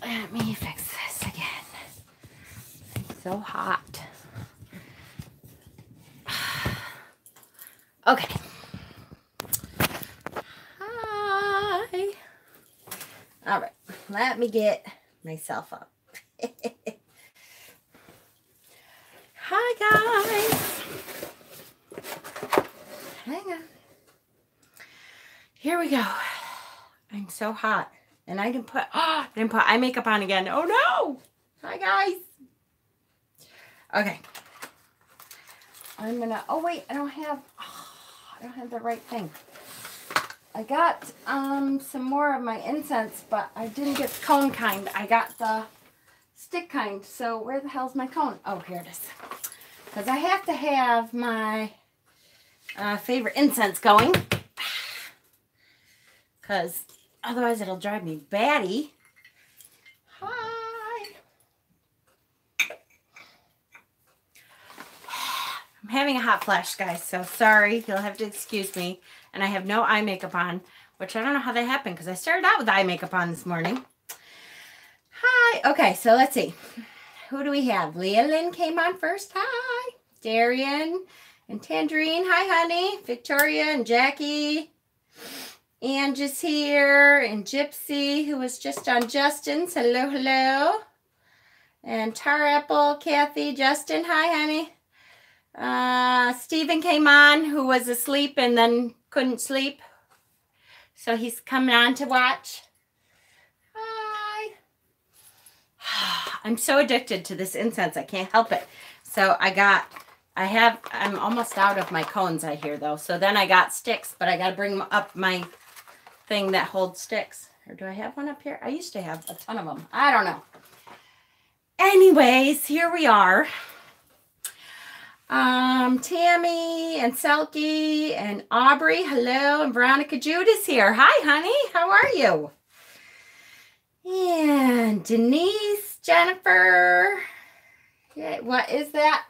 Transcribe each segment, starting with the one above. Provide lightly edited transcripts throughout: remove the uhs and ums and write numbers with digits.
Let me fix this again. It's so hot. Okay. Hi. All right. Let me get myself up. Hi, guys. Hang on. Here we go. I'm so hot. And I didn't put eye makeup on again. Oh, no. Hi, guys. Okay. I'm going to, oh, wait. I don't have the right thing. I got some more of my incense, but I didn't get the cone kind. I got the stick kind. So where the hell's my cone? Oh, here it is. Because I have to have my favorite incense going. Because otherwise it'll drive me batty. Hi. I'm having a hot flash, guys, so sorry. You'll have to excuse me. And I have no eye makeup on, which I don't know how that happened because I started out with eye makeup on this morning. Hi. Okay, so let's see. Who do we have? Leah Lynn came on first. Hi. Darian and Tangerine. Hi, honey. Victoria and Jackie. Angie's here. And Gypsy, who was just on Justin's. Hello, hello. And Tar Apple, Kathy, Justin. Hi, honey. Stephen came on, who was asleep and then couldn't sleep. So he's coming on to watch. Hi. I'm so addicted to this incense. I can't help it. So I'm almost out of my cones, I hear, though. So then I got sticks, but I got to bring up my thing that holds sticks. Or do I have one up here? I used to have a ton of them. I don't know. Anyways, here we are. Tammy and Selkie and Aubrey, hello, and Veronica Jude is here. Hi, honey, how are you? And Denise, Jennifer. Yeah, what is that?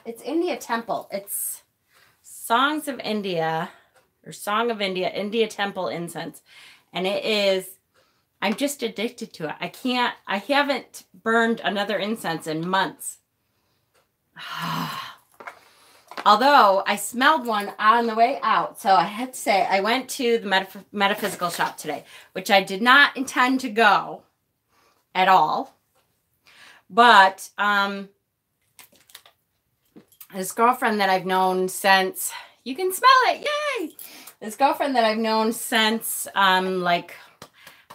It's India Temple. It's Songs of India, or Song of India, India Temple incense. And it is, I'm just addicted to it. I haven't burned another incense in months. Although I smelled one on the way out. So I had to say, I went to the metaphysical shop today, which I did not intend to go at all. But this girlfriend that I've known since, you can smell it, yay! This girlfriend that I've known since, like,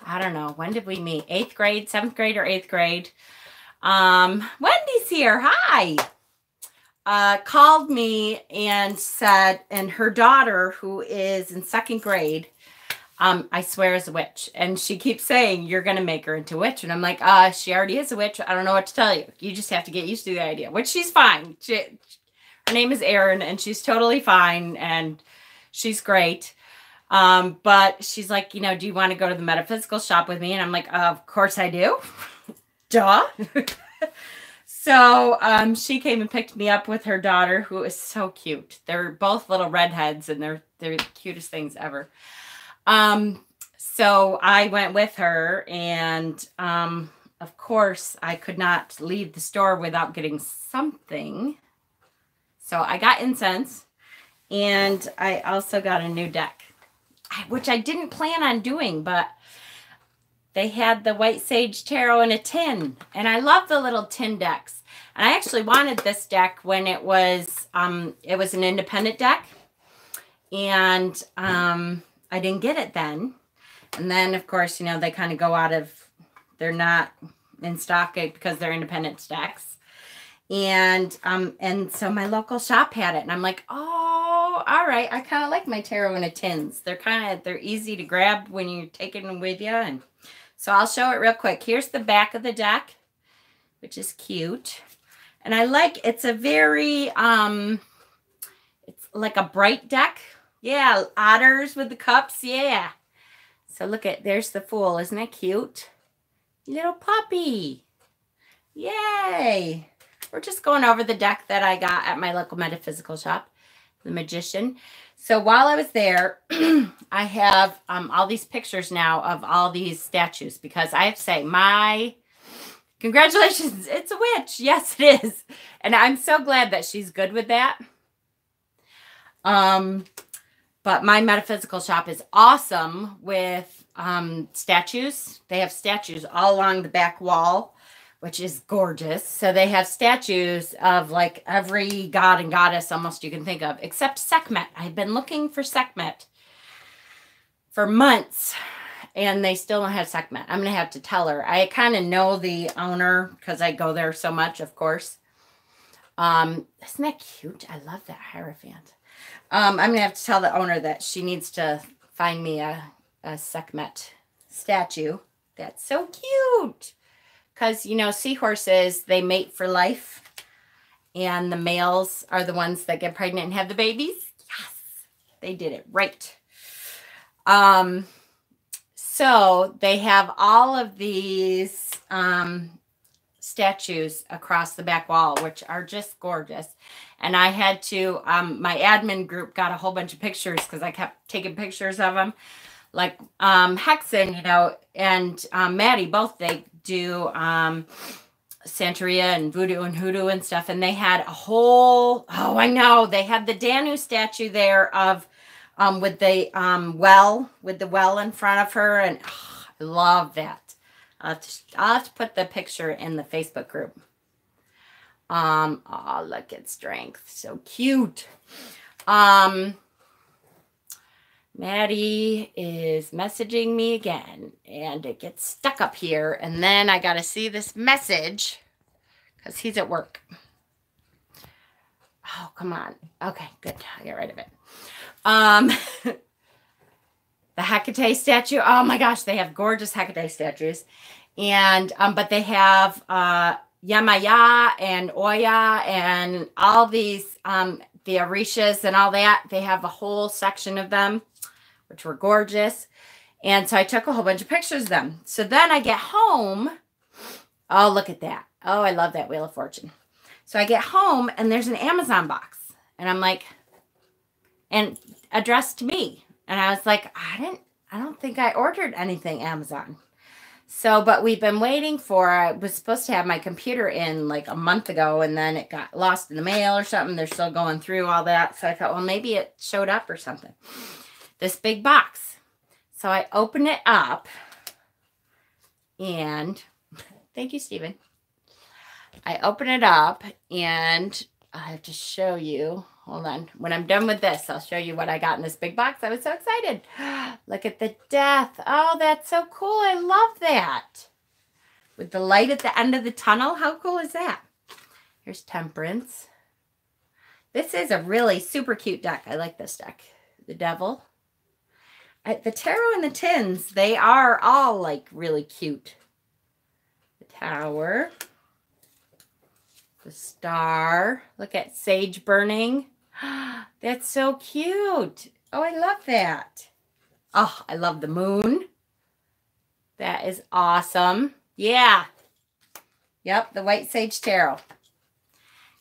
I don't know, when did we meet? 8th grade, 7th grade, or 8th grade. Wendy's here, hi! Called me and said, and her daughter, who is in 2nd grade, I swear is a witch. And she keeps saying, you're going to make her into a witch. And I'm like, she already is a witch. I don't know what to tell you. You just have to get used to the idea, which she's fine. Her name is Erin, and she's totally fine, and she's great. But she's like, do you want to go to the metaphysical shop with me? And I'm like, of course I do. Duh. So she came and picked me up with her daughter, who is so cute. They're both little redheads, and they're the cutest things ever. So I went with her, and of course, I could not leave the store without getting something. So I got incense, and I also got a new deck, which I didn't plan on doing, but they had the White Sage Tarot in a tin, and I love the little tin decks. And I actually wanted this deck when it was an independent deck, and I didn't get it then. And then, of course, they kind of go out of, they're not in stock because they're independent decks. And so my local shop had it, and I'm like, oh, all right. I kind of like my tarot in a tins. They're easy to grab when you're taking them with you, and so I'll show it real quick. Here's the back of the deck, which is cute. And I like, it's a very, it's like a bright deck. Yeah, otters with the cups, yeah. So look there's the Fool. Isn't that cute? Little puppy. Yay. We're just going over the deck that I got at my local metaphysical shop, the Magician. So while I was there, I have all these pictures now of all these statues because I have to say, congratulations, it's a witch. Yes, it is. And I'm so glad that she's good with that. But my metaphysical shop is awesome with statues. They have statues all along the back wall, which is gorgeous. So they have statues of like every god and goddess almost you can think of, except Sekhmet. I've been looking for Sekhmet for months, and they still don't have Sekhmet. I'm going to have to tell her. I kind of know the owner because I go there so much, of course. Isn't that cute? I love that Hierophant. I'm going to have to tell the owner that she needs to find me a Sekhmet statue. That's so cute. Because, you know, seahorses, they mate for life. And the males are the ones that get pregnant and have the babies. Yes, they did it right. So they have all of these statues across the back wall, which are just gorgeous. And I had to, my admin group got a whole bunch of pictures because I kept taking pictures of them. Like Hexen, you know, and Maddie, both they do Santeria and voodoo and hoodoo and stuff. And they had a whole, oh, I know, they had the Danu statue there of, with the well in front of her. And oh, I love that. I'll have to put the picture in the Facebook group. Oh, look at Strength. So cute. Maddie is messaging me again, and it gets stuck up here, and then I got to see this message because he's at work. Oh, come on. Okay, good. I got rid of it. The Hecate statue. Oh my gosh, they have gorgeous Hecate statues. And, but they have, Yamaya and Oya and all these, the Orishas and all that. They have a whole section of them, which were gorgeous. And so I took a whole bunch of pictures of them. So then I get home. Oh, look at that. Oh, I love that Wheel of Fortune. So I get home and there's an Amazon box. And I'm like, and addressed to me. And I was like, I don't think I ordered anything Amazon. So, but we've been waiting for, I was supposed to have my computer in like a month ago, and then it got lost in the mail or something. They're still going through all that. So I thought, well, maybe it showed up or something. This big box. So I open it up, and thank you, Stephen. I open it up, and I have to show you. Hold on. When I'm done with this, I'll show you what I got in this big box. I was so excited. Look at the death. Oh, that's so cool. I love that. With the light at the end of the tunnel. How cool is that? Here's Temperance. This is a really super cute deck. I like this deck. The Devil. The Tarot and the Tins, they are all like really cute. The Tower. The Star. Look at Sage Burning. That's so cute. Oh, I love that. Oh, I love the Moon. That is awesome. Yeah. Yep, the White Sage Tarot.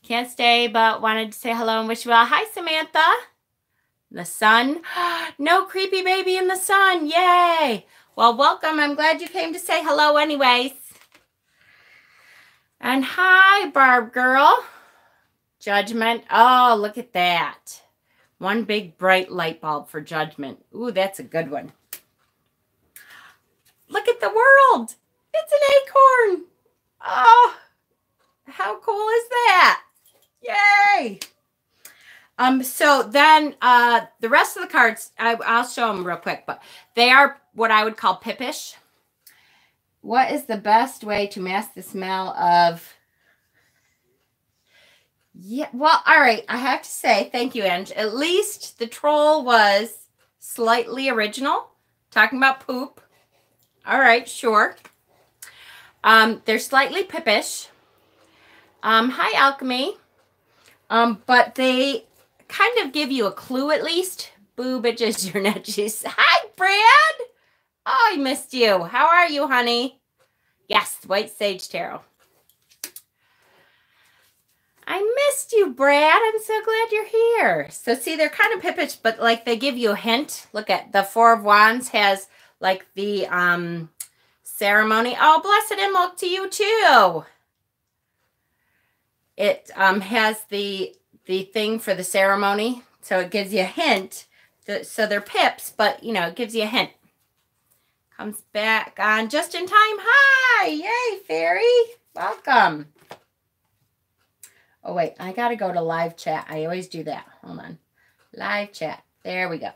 Can't stay, but wanted to say hello and wish you well. Hi, Samantha. The Sun. No creepy baby in the sun. Yay. Well, welcome. I'm glad you came to say hello anyways. And hi, Barb Girl. Judgment. Oh, look at that. One big bright light bulb for Judgment. Ooh, that's a good one. Look at the world. It's an acorn. Oh, how cool is that? Yay. So then the rest of the cards, I'll show them real quick, but they are what I would call pippish. What is the best way to mask the smell of... Yeah, well, all right. I have to say, thank you, Ange. At least the troll was slightly original. Talking about poop. All right, sure. They're slightly pippish. Hi, Alchemy. But they kind of give you a clue at least. Boo, bitches, you're nutchies. Hi, Brad. Oh, I missed you. How are you, honey? Yes, White Sage Tarot. I missed you, Brad. I'm so glad you're here. So see, they're kind of pippish, but like they give you a hint. Look at the Four of Wands has like the ceremony. Oh, blessed and milk to you too. It has the thing for the ceremony, so it gives you a hint. So they're pips, but you know, it gives you a hint. Comes back on just in time. Hi, yay, fairy, welcome. Oh wait, I gotta go to live chat. I always do that. Hold on, live chat. There we go.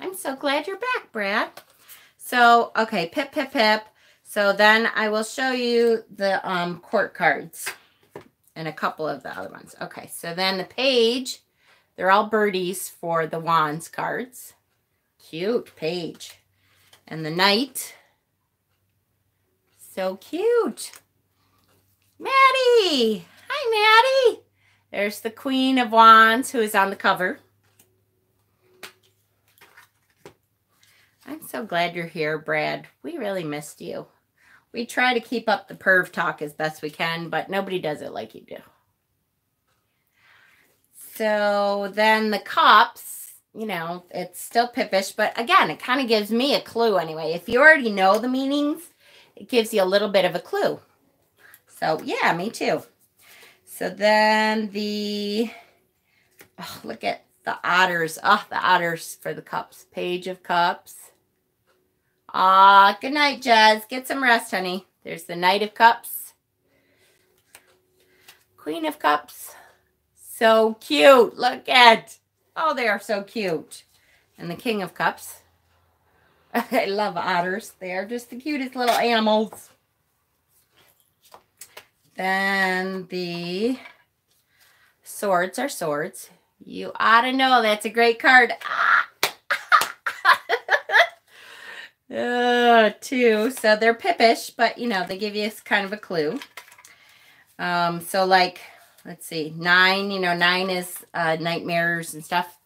I'm so glad you're back, Brad. So okay, pip, pip, pip. So then I will show you the court cards. And a couple of the other ones. Okay, so then the page, they're all birdies for the wands cards. Cute page. And the knight. So cute. Maddie. Hi, Maddie. There's the Queen of Wands who is on the cover. I'm so glad you're here, Brad. We really missed you. We try to keep up the perv talk as best we can, but nobody does it like you do. So then the cups, you know, it's still pippish, but again, it kind of gives me a clue anyway. If you already know the meanings, it gives you a little bit of a clue. So yeah, me too. So then look at the otters. Oh, the otters for the cups. Page of Cups. Ah, good night, Jazz. Get some rest, honey. There's the Knight of Cups. Queen of Cups. So cute. Look at. Oh, they are so cute. And the King of Cups. I love otters. They are just the cutest little animals. Then the swords are swords. You ought to know that's a great card. Ah! Two. So they're pippish, but you know, they give you kind of a clue. So like, let's see, 9, you know, 9 is nightmares and stuff.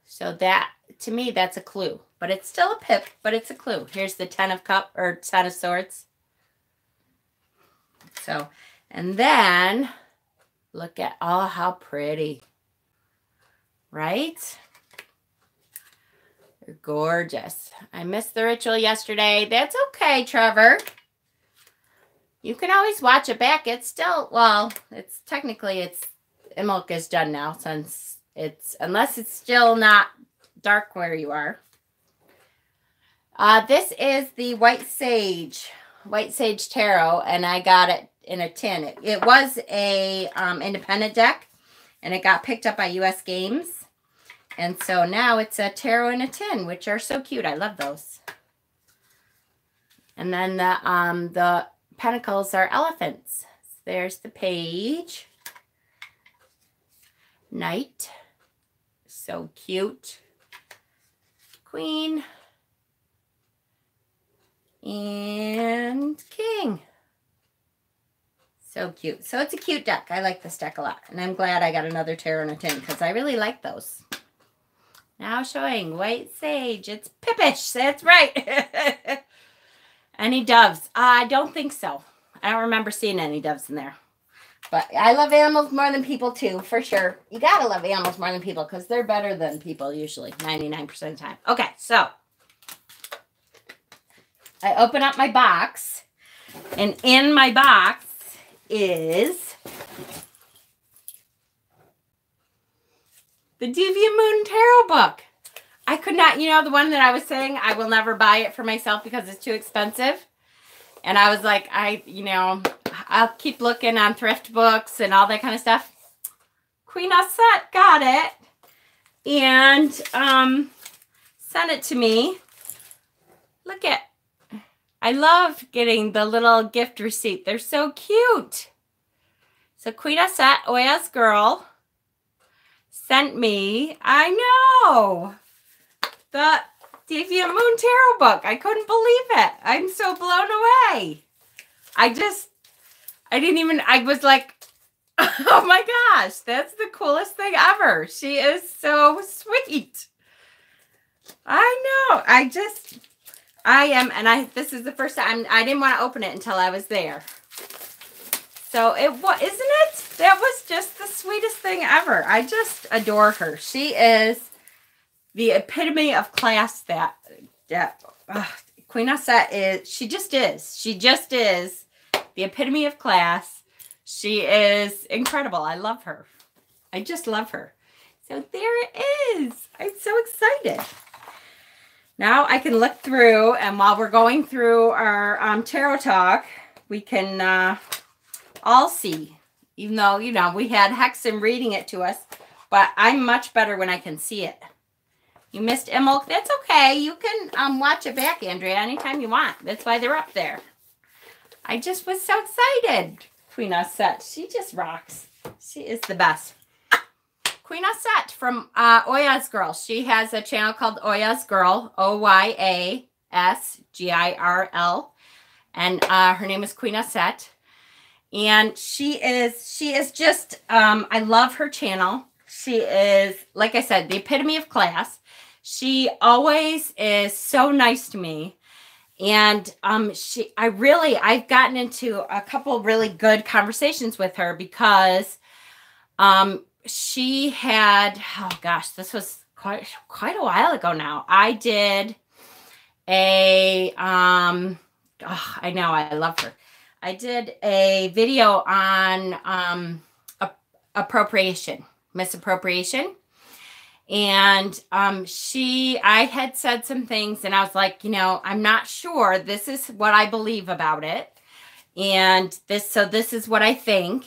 So that, to me, that's a clue. But it's still a pip, but it's a clue. Here's the 10 of Cups, or 10 of Swords. So, and then, look at, oh, how pretty. Right? They're gorgeous. I missed the ritual yesterday. That's okay, Trevor. You can always watch it back. It's still, well, it's technically, Imulk is done now since unless it's still not dark where you are. This is the White Sage Tarot, and I got it in a tin. It was a independent deck, and it got picked up by US Games. And so now it's a tarot in a tin, which are so cute. I love those. And then the pentacles are elephants. There's the page. Knight. So cute. Queen. And king. So cute. So it's a cute deck. I like this deck a lot. And I'm glad I got another tarot in a tin because I really like those. Now showing White Sage. It's pippish. That's right. Any doves? I don't think so. I don't remember seeing any doves in there. But I love animals more than people too, for sure. You gotta love animals more than people because they're better than people usually, 99% of the time. Okay, so I open up my box, and in my box is the Deviant Moon Tarot book. I could not, you know, the one that I was saying, I will never buy it for myself because it's too expensive. And I was like, I'll keep looking on thrift books and all that kind of stuff. Queen Osset got it and sent it to me. Look at, I love getting the little gift receipt. They're so cute. So Queen Osset, OyasGirl, sent me, I know, the Deviant Moon Tarot book. I couldn't believe it. I'm so blown away. I was like, oh my gosh, that's the coolest thing ever. She is so sweet. I know. This is the first time, I didn't want to open it until I was there. So isn't it? That was just the sweetest thing ever. I just adore her. She is the epitome of class. Queen Osset is. She just is. She just is the epitome of class. She is incredible. I love her. I just love her. So there it is. I'm so excited. Now I can look through, and while we're going through our tarot talk, we can all see. Even though, you know, we had Hexen reading it to us, but I'm much better when I can see it. You missed Emil? That's okay. You can watch it back, Andrea, anytime you want. That's why they're up there. I just was so excited. Queen Osset, she just rocks. She is the best. Queen Osset from OyasGirl. She has a channel called OyasGirl, OyasGirl, and her name is Queen Osset. And she is just, I love her channel. She is, like I said, the epitome of class. She always is so nice to me. And I've gotten into a couple really good conversations with her because she had, oh gosh, this was quite a while ago now. I did I know, I love her. I did a video on misappropriation. And I had said some things, and I was like, you know, I'm not sure. This is what I believe about it. And this is what I think.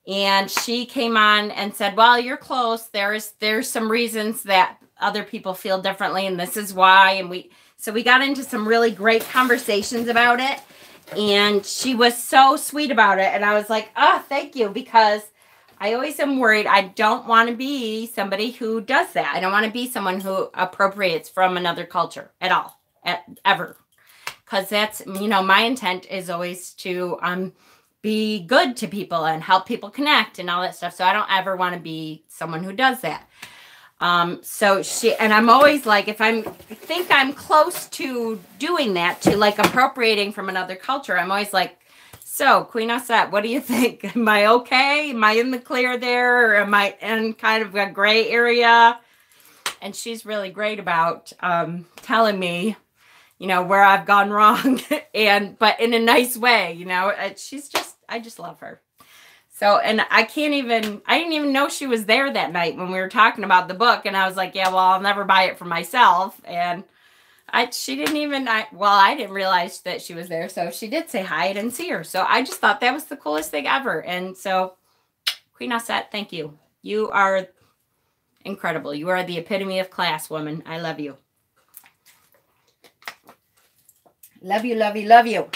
And she came on and said, well, you're close. There's some reasons that other people feel differently, and this is why. And we got into some really great conversations about it. And she was so sweet about it. And I was like, oh, thank you, because I always am worried. I don't want to be somebody who does that. I don't want to be someone who appropriates from another culture at all, ever. Because that's, you know, my intent is always to be good to people and help people connect and all that stuff. So I don't ever want to be someone who does that. And I'm always like, if I think I'm close to doing that, to like appropriating from another culture, I'm always like, so, Queen Osset, what do you think? Am I okay? Am I in the clear there? Or am I in kind of a gray area? And she's really great about telling me, you know, where I've gone wrong. But in a nice way, you know. I just love her. So, and I didn't even know she was there that night when we were talking about the book. And I was like, yeah, well, I'll never buy it for myself. And I didn't realize that she was there. So she did say hi. I didn't see her. So I just thought that was the coolest thing ever. And so, Queen Osset, thank you. You are incredible. You are the epitome of class, woman. I love you. Love you, love you, love you.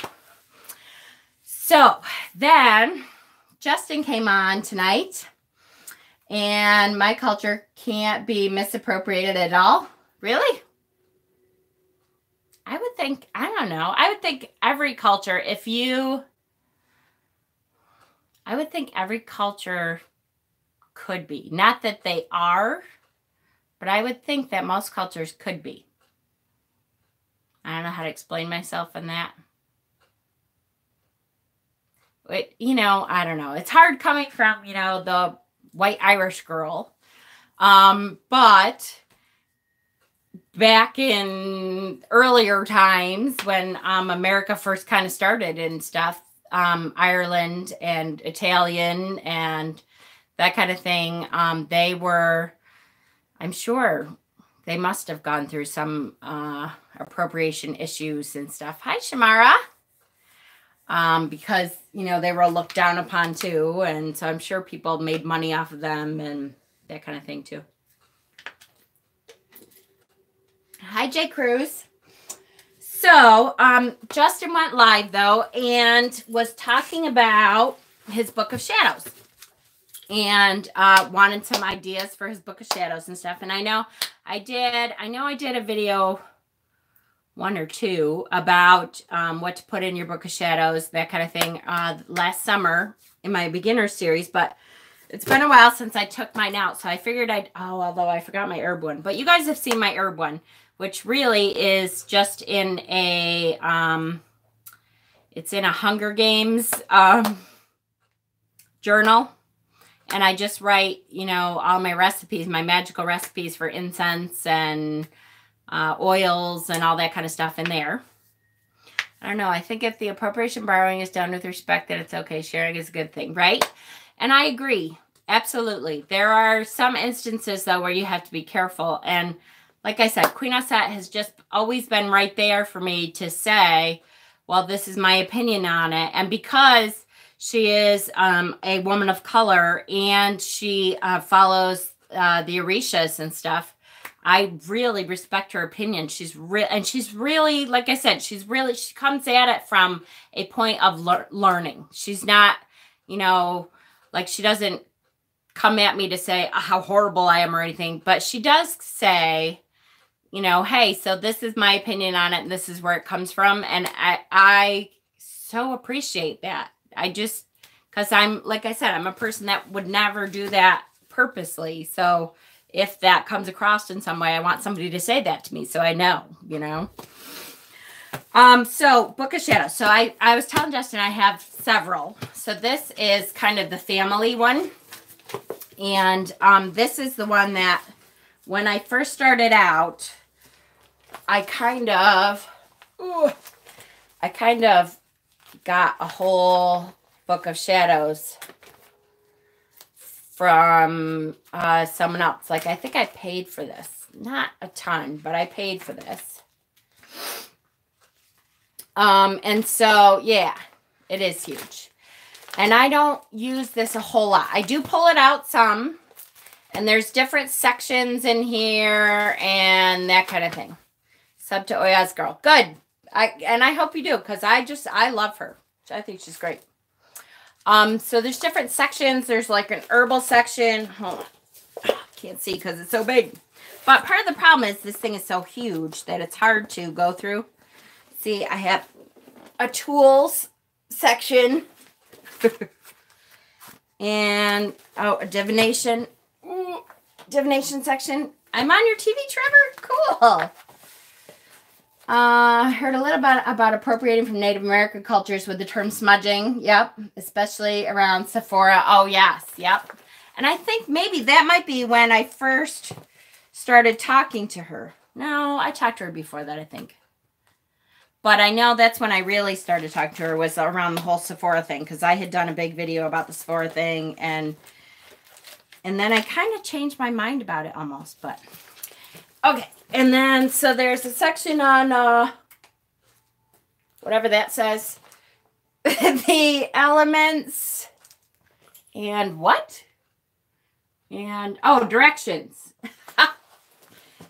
So then Justin came on tonight. And my culture can't be misappropriated at all. Really? I would think, I don't know. I would think every culture, I would think every culture could be. Not that they are, but I would think that most cultures could be. I don't know how to explain myself in that. You know, I don't know. It's hard coming from, you know, the white Irish girl. But back in earlier times when America first kind of started and stuff, Ireland and Italian and that kind of thing, they were, I'm sure they must have gone through some appropriation issues and stuff. Hi, Shamara. Because, you know, they were looked down upon too. And so I'm sure people made money off of them and that kind of thing too. Hi, Jay Cruz. So, Justin went live, though, and was talking about his Book of Shadows. And wanted some ideas for his Book of Shadows and stuff. And I know I did a video, 1 or 2, about what to put in your Book of Shadows, that kind of thing, last summer in my beginner series. But it's been a while since I took mine out. So I figured although I forgot my herb one. But you guys have seen my herb one, which really is just in a, it's in a Hunger Games journal. And I just write, you know, all my recipes, my magical recipes for incense and oils and all that kind of stuff in there. I don't know. I think if the appropriation borrowing is done with respect, that it's okay. Sharing is a good thing, right? And I agree. Absolutely. There are some instances, though, where you have to be careful. And like I said, Queen Osette has just always been right there for me to say, well, this is my opinion on it. And because she is a woman of color and she follows the Orishas and stuff, I really respect her opinion. She's really, like I said, she comes at it from a point of learning. She's not, you know, like she doesn't come at me to say how horrible I am or anything, but she does say, you know, hey, so this is my opinion on it and this is where it comes from. And I so appreciate that. Because I'm, like I said, I'm a person that would never do that purposely. So if that comes across in some way, I want somebody to say that to me so I know, you know. So Book of Shadows. So I was telling Justin I have several. So this is kind of the family one. And this is the one that when I first started out, I kind of got a whole Book of Shadows from someone else. Like, I think I paid for this. Not a ton, but I paid for this. And so, yeah, it is huge. And I don't use this a whole lot. I do pull it out some. And there's different sections in here and that kind of thing. Sub to OyasGirl. Good. And I hope you do, because I love her. I think she's great. So there's different sections. There's like an herbal section. Hold on. Can't see because it's so big. But part of the problem is this thing is so huge that it's hard to go through. See, I have a tools section. And, a divination. Ooh, divination section. I'm on your TV, Trevor? Cool. Heard a little about appropriating from Native American cultures with the term smudging. Yep. Especially around Sephora. Oh, yes. Yep. And I think maybe that might be when I first started talking to her. No, I talked to her before that, I think. But I know that's when I really started talking to her, was around the whole Sephora thing, because I had done a big video about the Sephora thing, and then I kind of changed my mind about it almost, but okay. And then, so there's a section on, whatever that says, the elements, and what? And, directions.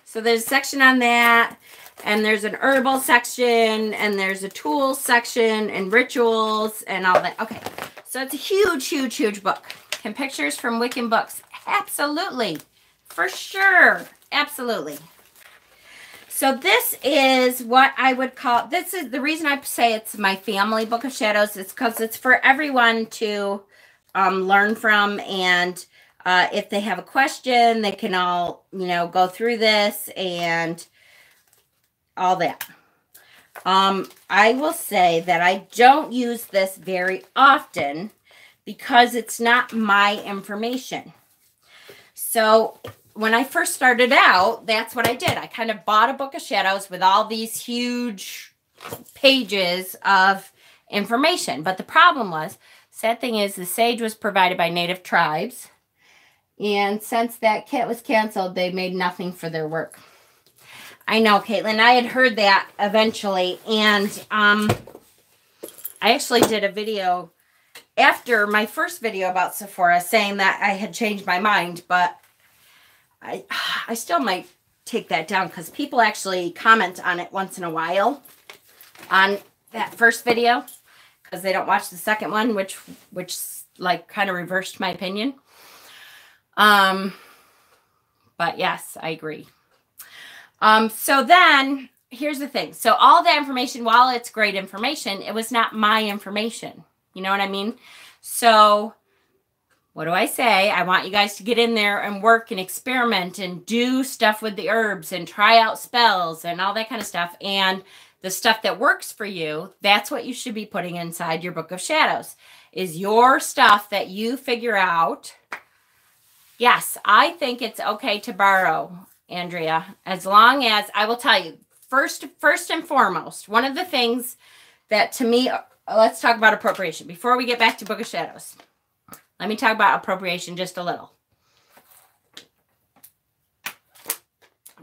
So there's a section on that. And there's an herbal section, and there's a tools section, and rituals, and all that. Okay, so it's a huge, huge, huge book. Can pictures from Wiccan books? Absolutely. For sure. Absolutely. So this is what I would call, this is the reason I say it's my family Book of Shadows. It's because it's for everyone to learn from, and if they have a question, they can all, you know, go through this and all that. I will say that I don't use this very often because it's not my information. So when I first started out, that's what I did. I kind of bought a Book of Shadows with all these huge pages of information. But the problem was, sad thing is, the sage was provided by native tribes. And since that kit was canceled, they made nothing for their work. I know, Caitlin. I had heard that eventually. And I actually did a video after my first video about Sephora saying that I had changed my mind. But I still might take that down because people actually comment on it once in a while on that first video because they don't watch the second one, which like kind of reversed my opinion. But yes, I agree. So then here's the thing. So all that information, while it's great information, it was not my information. You know what I mean? So what do I say? I want you guys to get in there and work and experiment and do stuff with the herbs and try out spells and all that kind of stuff. And the stuff that works for you, that's what you should be putting inside your book of shadows, is your stuff that you figure out. Yes, I think it's okay to borrow, Andrea, as long as, I will tell you, first and foremost, one of the things that to me, let's talk about appropriation. Before we get back to Book of Shadows, let me talk about appropriation just a little.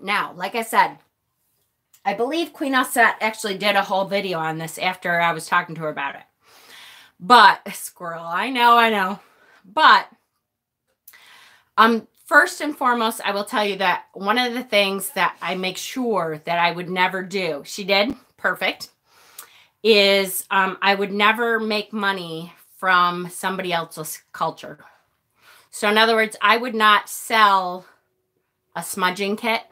Now, like I said, I believe Queen Osset actually did a whole video on this after I was talking to her about it. But, squirrel, I know. But, first and foremost, I will tell you that one of the things that I make sure that I would never do, she did, perfect, is I would never make money from somebody else's culture. So, in other words, I would not sell a smudging kit,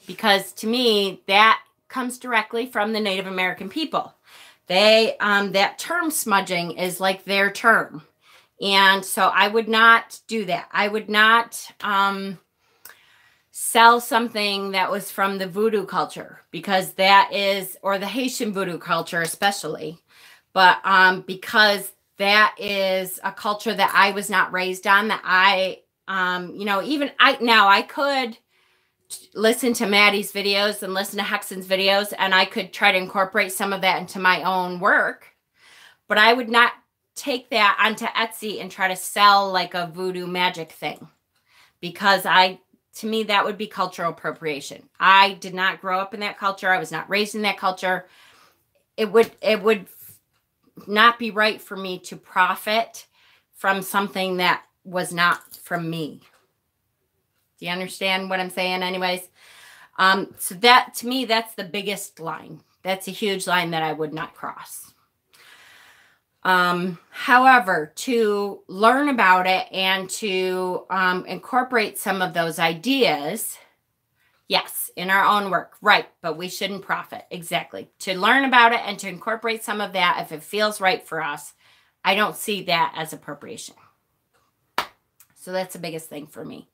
because to me, that comes directly from the Native American people. They, that term smudging is like their term. And so I would not do that. I would not sell something that was from the voodoo culture, because that is, or the Haitian voodoo culture especially. But because that is a culture that I was not raised on, that I, I could listen to Maddie's videos and listen to Hexen's videos, and I could try to incorporate some of that into my own work, but I would not take that onto Etsy and try to sell like a voodoo magic thing, because to me, that would be cultural appropriation. I did not grow up in that culture. I was not raised in that culture. It would not be right for me to profit from something that was not from me. Do you understand what I'm saying? Anyways, so that, to me, that's the biggest line. That's a huge line that I would not cross. However, to learn about it and to incorporate some of those ideas, yes, in our own work, right, but we shouldn't profit. Exactly. To learn about it and to incorporate some of that, if it feels right for us, I don't see that as appropriation. So that's the biggest thing for me.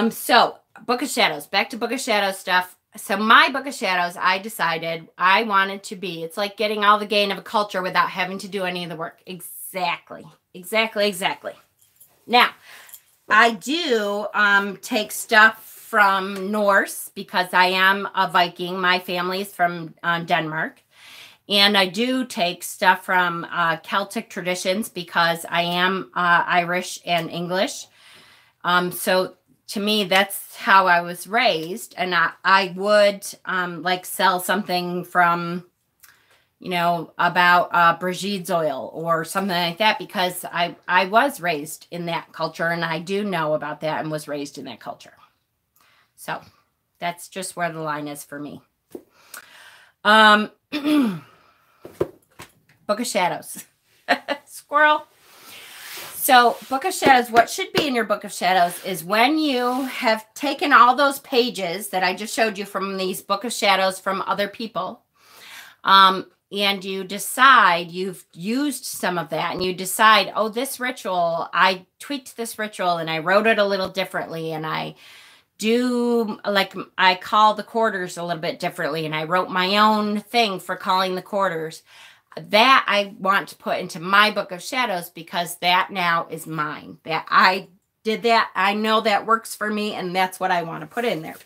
So Book of Shadows, back to Book of Shadows stuff. So my Book of Shadows, I decided I wanted to be, it's like getting all the gain of a culture without having to do any of the work. Exactly. Now, I do take stuff from Norse, because I am a Viking. My family is from Denmark. And I do take stuff from Celtic traditions, because I am Irish and English. So to me, that's how I was raised. And I would like sell something from, about Brigid's oil or something like that, because I was raised in that culture, and I do know about that and was raised in that culture. So that's just where the line is for me. Book of Shadows. Squirrel. So, Book of Shadows, what should be in your Book of Shadows is when you have taken all those pages that I just showed you from these Book of Shadows from other people, and you decide you've used some of that, and you decide, oh, this ritual, I tweaked this ritual, and I wrote it a little differently, and I do, like, I call the quarters a little bit differently, and I wrote my own thing for calling the quarters. That I want to put into my Book of Shadows, because that now is mine. That I did that. I know that works for me, and that's what I want to put in there.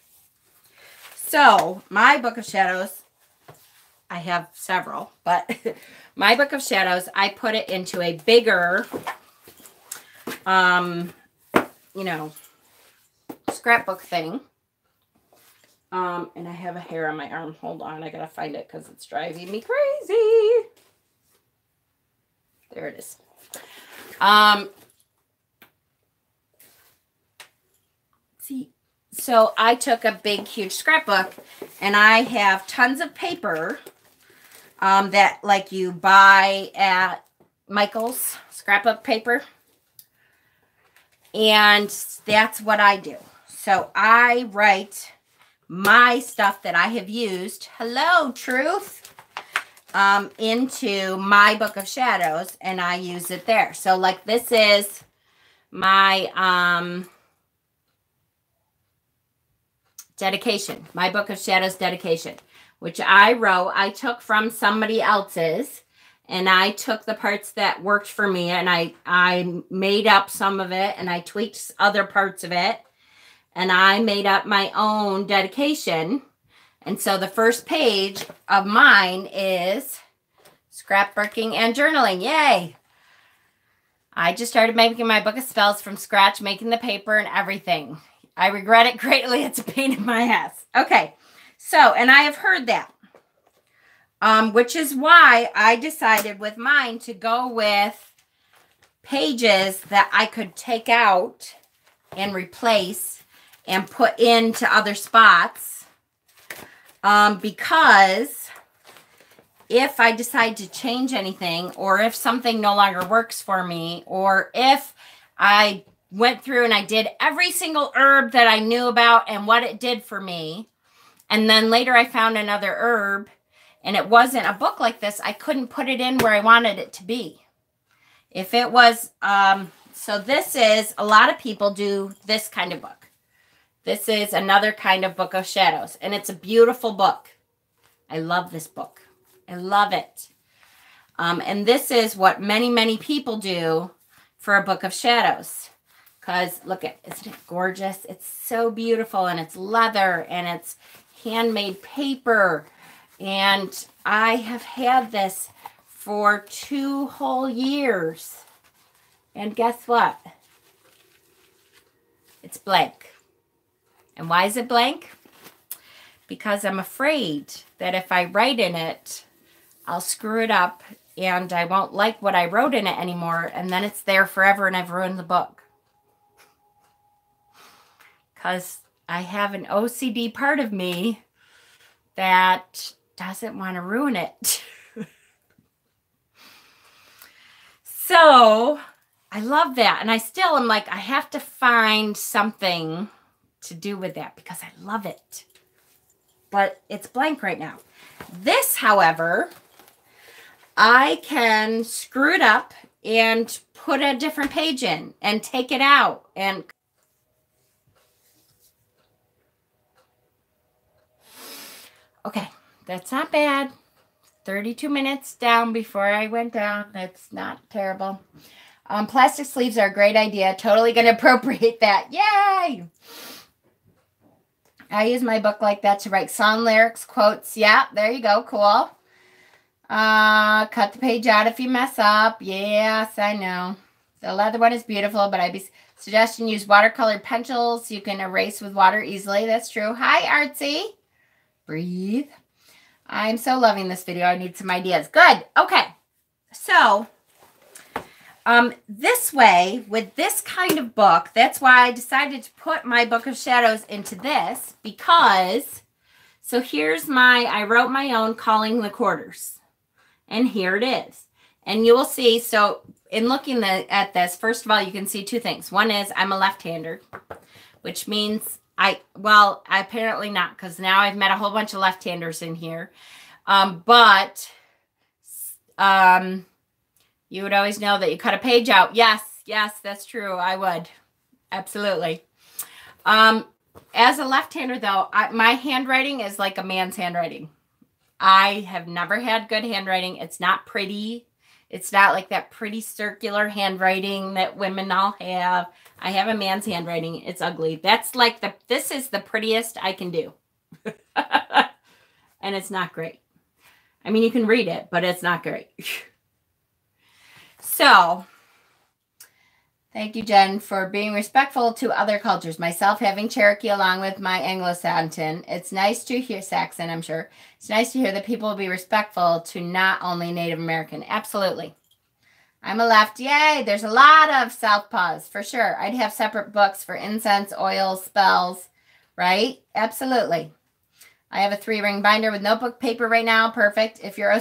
So my Book of Shadows, I have several, but my Book of Shadows, I put it into a bigger, scrapbook thing. And I have a hair on my arm. Hold on, I gotta find it because it's driving me crazy. There it is. See, so I took a big, huge scrapbook, and I have tons of paper that, like, you buy at Michael's scrapbook paper. And that's what I do. So I write my stuff that I have used, hello, Truth, into my Book of Shadows, and I use it there. So, like, this is my dedication, my Book of Shadows dedication. which I wrote. I took from somebody else's, and I took the parts that worked for me, and I made up some of it, and I tweaked other parts of it, and I made up my own dedication. And so the first page of mine is scrapbooking and journaling. Yay! I just started making my book of spells from scratch, making the paper and everything. I regret it greatly. It's a pain in my ass. Okay, so, and I have heard that, which is why I decided with mine to go with pages that I could take out and replace and put into other spots, because if I decide to change anything, or if something no longer works for me, or if I went through and I did every single herb that I knew about and what it did for me, and then later I found another herb and it wasn't a book like this, I couldn't put it in where I wanted it to be. If it was, so this is, a lot of people do this kind of book. This is another kind of Book of Shadows, and it's a beautiful book. I love this book. I love it. And this is what many, many people do for a Book of Shadows. Because look at, isn't it gorgeous? It's so beautiful, and it's leather, and it's handmade paper. And I have had this for 2 whole years. And guess what? It's blank. And why is it blank? Because I'm afraid that if I write in it, I'll screw it up and I won't like what I wrote in it anymore, and then it's there forever and I've ruined the book. Because I have an OCD part of me that doesn't want to ruin it. So I love that. And I still am like, I have to find something to do with that because I love it. But it's blank right now. This, however, I can screw it up and put a different page in and take it out. And okay, that's not bad. 32 minutes down before I went down. That's not terrible. Plastic sleeves are a great idea. Totally going to appropriate that. Yay! I use my book like that to write song lyrics, quotes. Yeah, there you go. Cool. Cut the page out if you mess up. Yes, I know. The leather one is beautiful, but I'd be suggesting use watercolor pencils. You can erase with water easily. That's true. Hi, Artsy. Breathe. I'm so loving this video. I need some ideas. Good. Okay. So, this way, with this kind of book, that's why I decided to put my Book of Shadows into this, because, so here's my, I wrote my own Calling the Quarters, and here it is. And you will see, so in looking at this, first of all, you can see 2 things. One is I'm a left-hander, which means well, apparently not, because now I've met a whole bunch of left-handers in here. But you would always know that you cut a page out. Yes, yes, that's true. I would. Absolutely. As a left-hander, though, my handwriting is like a man's handwriting. I have never had good handwriting. It's not pretty. It's not like that pretty circular handwriting that women all have. I have a man's handwriting. It's ugly. That's like this is the prettiest I can do. And it's not great. I mean, you can read it, but it's not great. So, thank you, Jen, for being respectful to other cultures. Myself having Cherokee along with my Anglo-Saxon. It's nice to hear Saxon, I'm sure. It's nice to hear that people will be respectful to not only Native American. Absolutely. I'm a left. Yay. There's a lot of southpaws for sure. I'd have separate books for incense, oils, spells, right? Absolutely. I have a 3-ring binder with notebook paper right now. Perfect. If you're,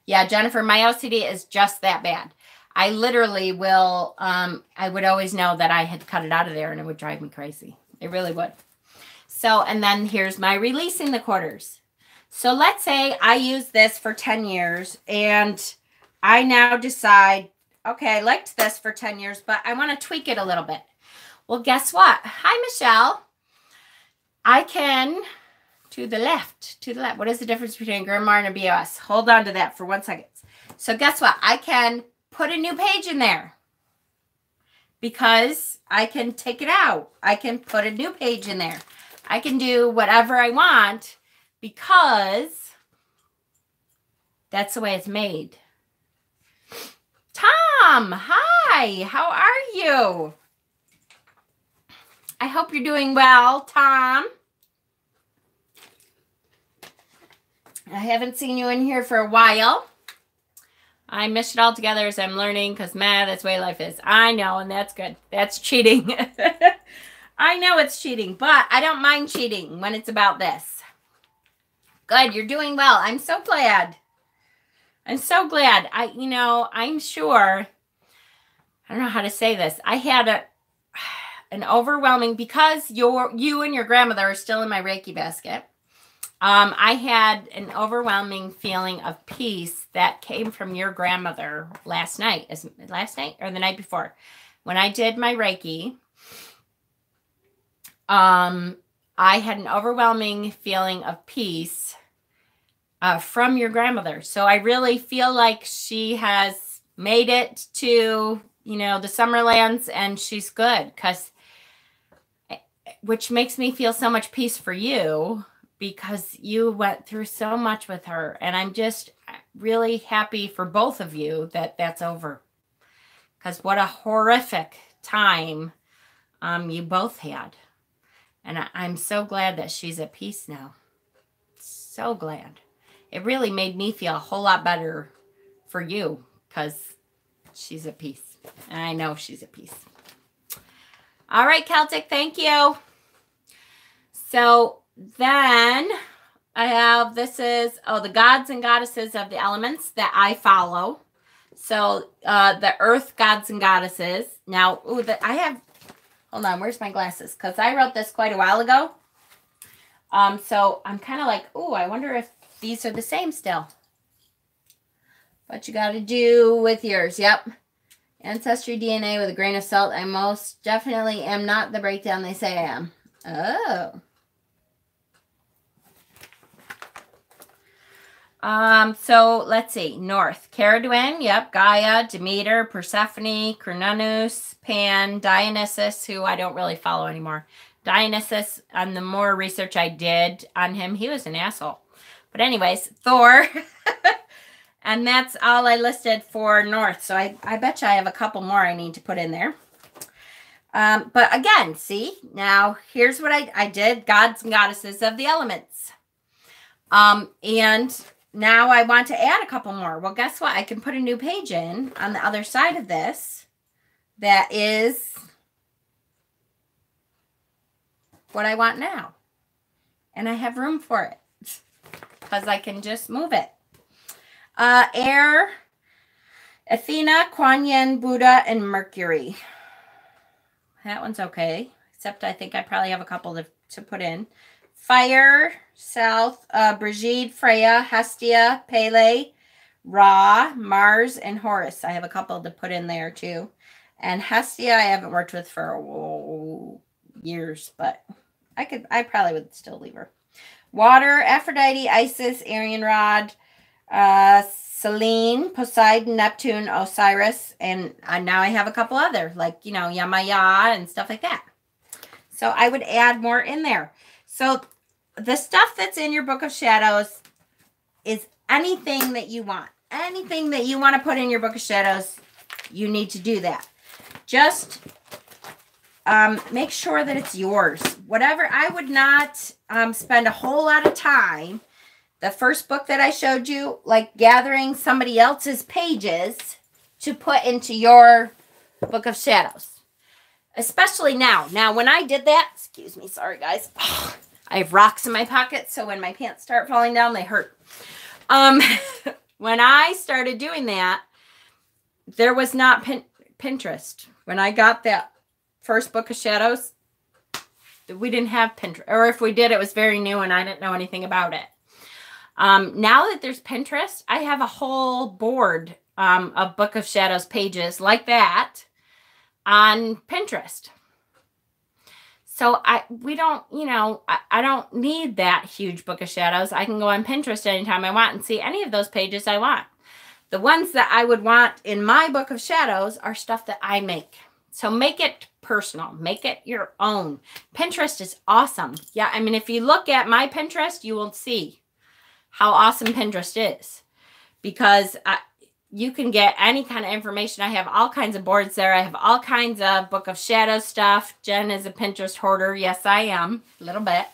yeah, Jennifer, my OCD is just that bad. I literally will, I would always know that I had cut it out of there and it would drive me crazy. It really would. So, and then here's my releasing the quarters. So let's say I use this for 10 years and I now decide, okay, I liked this for 10 years, but I want to tweak it a little bit. Well, guess what? Hi, Michelle. I can To the left. To the left. What is the difference between a grimoire and a BOS? Hold on to that for 1 second. So guess what? I can put a new page in there. Because I can take it out. I can put a new page in there. I can do whatever I want because that's the way it's made. Tom, hi. How are you? I hope you're doing well, Tom. I haven't seen you in here for a while. I missed it all together as I'm learning because, man, that's the way life is. I know, and that's good. That's cheating. I know it's cheating, but I don't mind cheating when it's about this. Good, you're doing well. I'm so glad. I'm so glad. I'm sure, I don't know how to say this. I had an overwhelming, because you and your grandmother are still in my Reiki basket. I had an overwhelming feeling of peace that came from your grandmother last night. Is it last night or the night before? When I did my Reiki, I had an overwhelming feeling of peace from your grandmother. So I really feel like she has made it to, the Summerlands, and she's good, which makes me feel so much peace for you, because you went through so much with her. And I'm just really happy for both of you that that's over. Because what a horrific time you both had. And I'm so glad that she's at peace now. So glad. It really made me feel a whole lot better for you, because she's at peace. And I know she's at peace. All right, Celtic, thank you. So then I have, this is, the gods and goddesses of the elements that I follow. So the earth gods and goddesses. Now, I have, hold on, where's my glasses? Because I wrote this quite a while ago. So I'm kind of like, I wonder if these are the same still. What you got to do with yours. Yep. Ancestry DNA with a grain of salt. I most definitely am not the breakdown they say I am. Oh. So let's see. North. Caradwen, yep. Gaia, Demeter, Persephone, Cronunnos, Pan, Dionysus, who I don't really follow anymore. Dionysus, on the more research I did on him, he was an asshole. But anyways, Thor. And that's all I listed for North. So I bet you I have a couple more I need to put in there. But again, see, now here's what I did. Gods and goddesses of the elements. And now I want to add a couple more. Well, guess what? I can put a new page in on the other side of this. That is what I want now. And I have room for it. Because I can just move it. Air, Athena, Kuan Yin, Buddha, and Mercury. That one's okay. Except I think I probably have a couple to put in. Fire, South, Brigitte, Freya, Hestia, Pele, Ra, Mars, and Horus. I have a couple to put in there too. And Hestia I haven't worked with for years, but I probably would still leave her. Water, Aphrodite, Isis, Arianrod, Selene, Poseidon, Neptune, Osiris, and now I have a couple other, like, Yamaya and stuff like that. So I would add more in there. So the stuff that's in your Book of Shadows is anything that you want. Anything that you want to put in your Book of Shadows, you need to do that. Just make sure that it's yours. Whatever, I would not spend a whole lot of time. The first book that I showed you, like gathering somebody else's pages to put into your Book of Shadows. Especially now. Now, when I did that, excuse me, sorry guys. I have rocks in my pocket, so when my pants start falling down, they hurt. When I started doing that, there was not Pinterest. When I got that first Book of Shadows, we didn't have Pinterest. Or if we did, it was very new and I didn't know anything about it. Now that there's Pinterest, I have a whole board of Book of Shadows pages like that on Pinterest. So we don't, you know, I don't need that huge book of shadows. I can go on Pinterest anytime I want and see any of those pages I want. The ones that I would want in my book of shadows are stuff that I make. So make it personal. Make it your own. Pinterest is awesome. Yeah, I mean, if you look at my Pinterest, you will see how awesome Pinterest is. Because you can get any kind of information. I have all kinds of boards there. I have all kinds of book of shadows stuff. Jen is a Pinterest hoarder. Yes, I am. A little bit.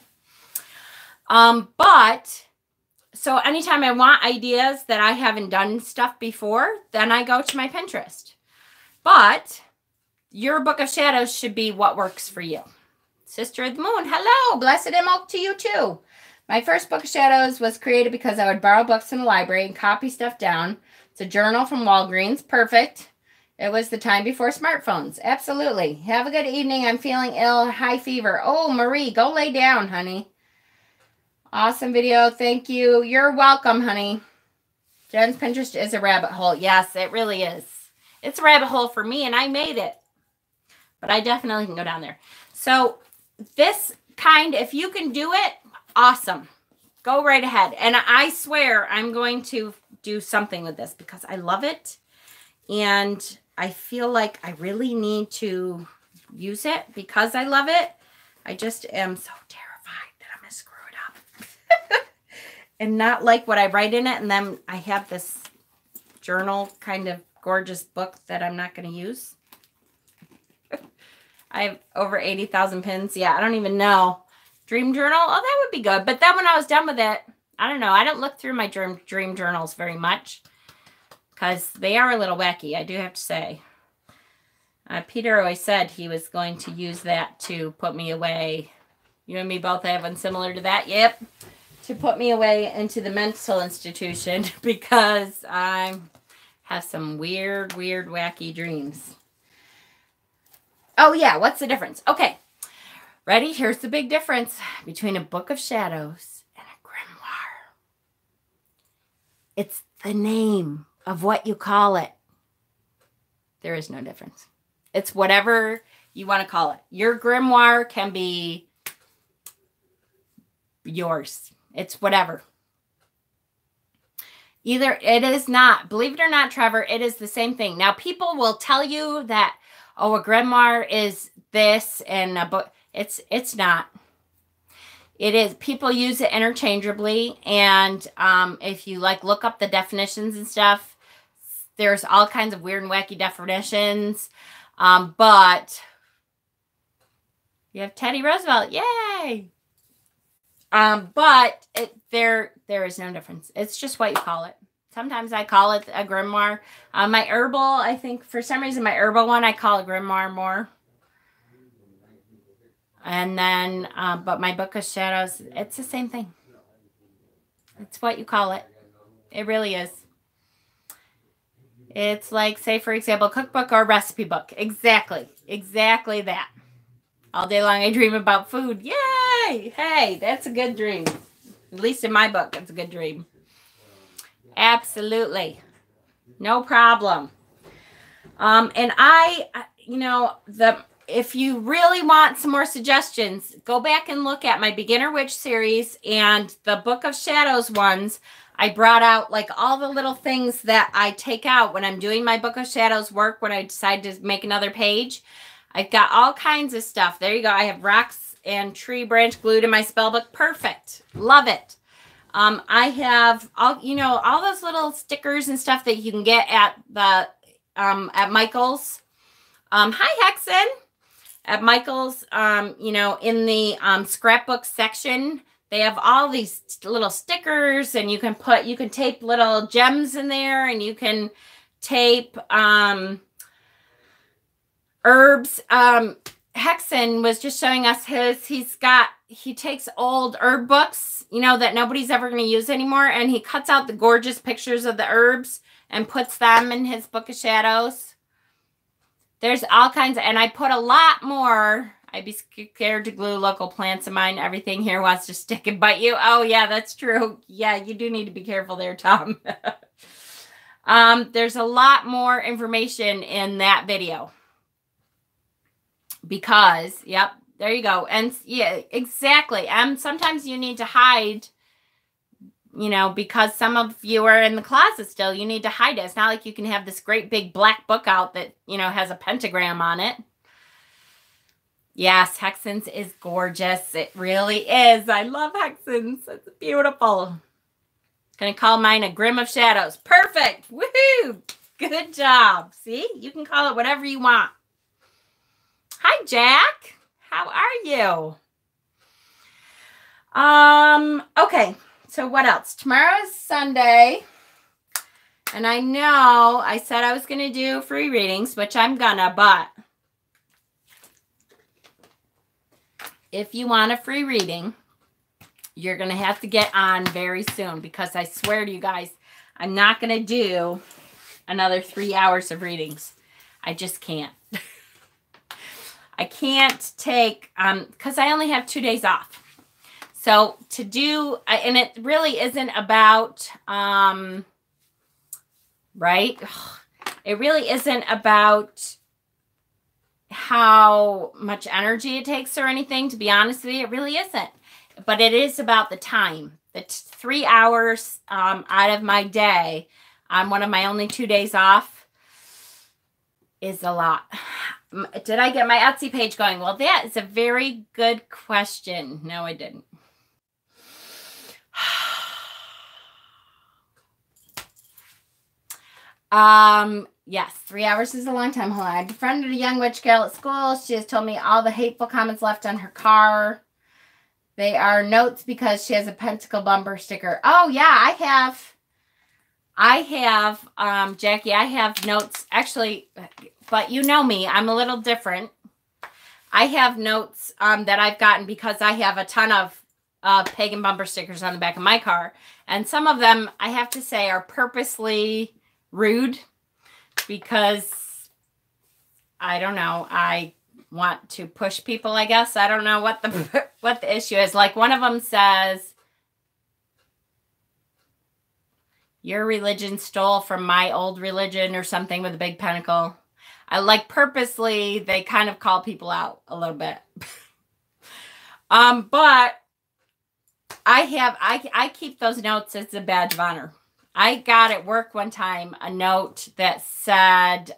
So anytime I want ideas that I haven't done stuff before, then I go to my Pinterest. But your book of shadows should be what works for you. Sister of the Moon, hello. Blessed and milk to you too. My first book of shadows was created because I would borrow books in the library and copy stuff down. It's a journal from Walgreens. Perfect. It was the time before smartphones. Absolutely. Have a good evening. I'm feeling ill. High fever. Oh, Marie, go lay down, honey. Awesome video. Thank you. You're welcome, honey. Jen's Pinterest is a rabbit hole. Yes, it really is. It's a rabbit hole for me, and I made it. But I definitely can go down there. So this kind, if you can do it, awesome. Go right ahead. And I swear I'm going to do something with this because I love it. And I feel like I really need to use it because I love it. I just am so terrified that I'm going to screw it up. And not like what I write in it. And then I have this journal kind of gorgeous book that I'm not going to use. I have over 80,000 pins. Yeah, I don't even know. Dream journal. Oh, that would be good. But then when I was done with it, I don't know. I don't look through my dream journals very much because they are a little wacky, I do have to say. Peter always said he was going to use that to put me away. You and me both have one similar to that. Yep. To put me away into the mental institution because I have some weird, wacky dreams. Oh, yeah. What's the difference? Okay. Ready? Here's the big difference between a book of shadows and a grimoire. It's the name of what you call it. There is no difference. It's whatever you want to call it. Your grimoire can be yours. It's whatever. Either it is not. Believe it or not, Trevor, it is the same thing. Now, people will tell you that, oh, a grimoire is this and a book. It's not. It is. People use it interchangeably. And if you like look up the definitions and stuff, there's all kinds of weird and wacky definitions. But you have Teddy Roosevelt. Yay! But there is no difference. It's just what you call it. Sometimes I call it a grimoire. My herbal, I think for some reason my herbal one I call a grimoire more. And then, but my book of shadows, it's the same thing. It's what you call it. It really is. It's like, say, for example, cookbook or recipe book. Exactly. Exactly that. All day long I dream about food. Yay! Hey, that's a good dream. At least in my book, it's a good dream. Absolutely. No problem. And if you really want some more suggestions, go back and look at my Beginner Witch series and the Book of Shadows ones. I brought out like all the little things that I take out when I'm doing my Book of Shadows work when I decide to make another page. I've got all kinds of stuff. There you go. I have rocks and tree branch glued in my spell book. Perfect. Love it. I have all those little stickers and stuff that you can get at the at Michael's. Hi, Hexen. At Michael's, in the scrapbook section, they have all these little stickers, and you can tape little gems in there, and you can tape herbs. Hexen was just showing us his. He takes old herb books, that nobody's ever going to use anymore, and he cuts out the gorgeous pictures of the herbs and puts them in his Book of Shadows. There's all kinds of, and I put a lot more. I'd be scared to glue local plants of mine. Everything here wants to stick and bite you. Oh, yeah, that's true. Yeah, you do need to be careful there, Tom. There's a lot more information in that video. Because, yep, There you go. And yeah, exactly. Sometimes you need to hide, you know, because some of you are in the closet still. You need to hide it. It's not like you can have this great big black book out that, you know, has a pentagram on it. Yes, Hexens is gorgeous. It really is. I love Hexens. It's beautiful. Gonna call mine a Grim of Shadows. Perfect. Woohoo! Good job. See? You can call it whatever you want. Hi, Jack. How are you? Okay. So what else? Tomorrow's Sunday. And I know I said I was going to do free readings, which I'm gonna, but if you want a free reading, you're going to have to get on very soon, because I swear to you guys, I'm not going to do another 3 hours of readings. I just can't. I can't take, because I only have 2 days off. So to do, and it really isn't about, right? It really isn't about how much energy it takes or anything, to be honest with you. It really isn't. But it is about the time. The 3 hours out of my day on one of my only 2 days off is a lot. Did I get my Etsy page going? Well, that is a very good question. No, I didn't. Yes, 3 hours is a long time. Hold on. I befriended a young witch girl at school. She has told me all the hateful comments left on her car. They are notes because she has a pentacle bumper sticker. Oh, yeah, I have, Jackie, I have notes. Actually, but you know me. I'm a little different. I have notes that I've gotten because I have a ton of pagan bumper stickers on the back of my car. And some of them, I have to say, are purposely rude because, I don't know, I want to push people, I guess. I don't know what the issue is. Like, one of them says, your religion stole from my old religion, or something with a big pentacle. I like, purposely, they kind of call people out a little bit. But I keep those notes as a badge of honor. I got at work one time a note that said,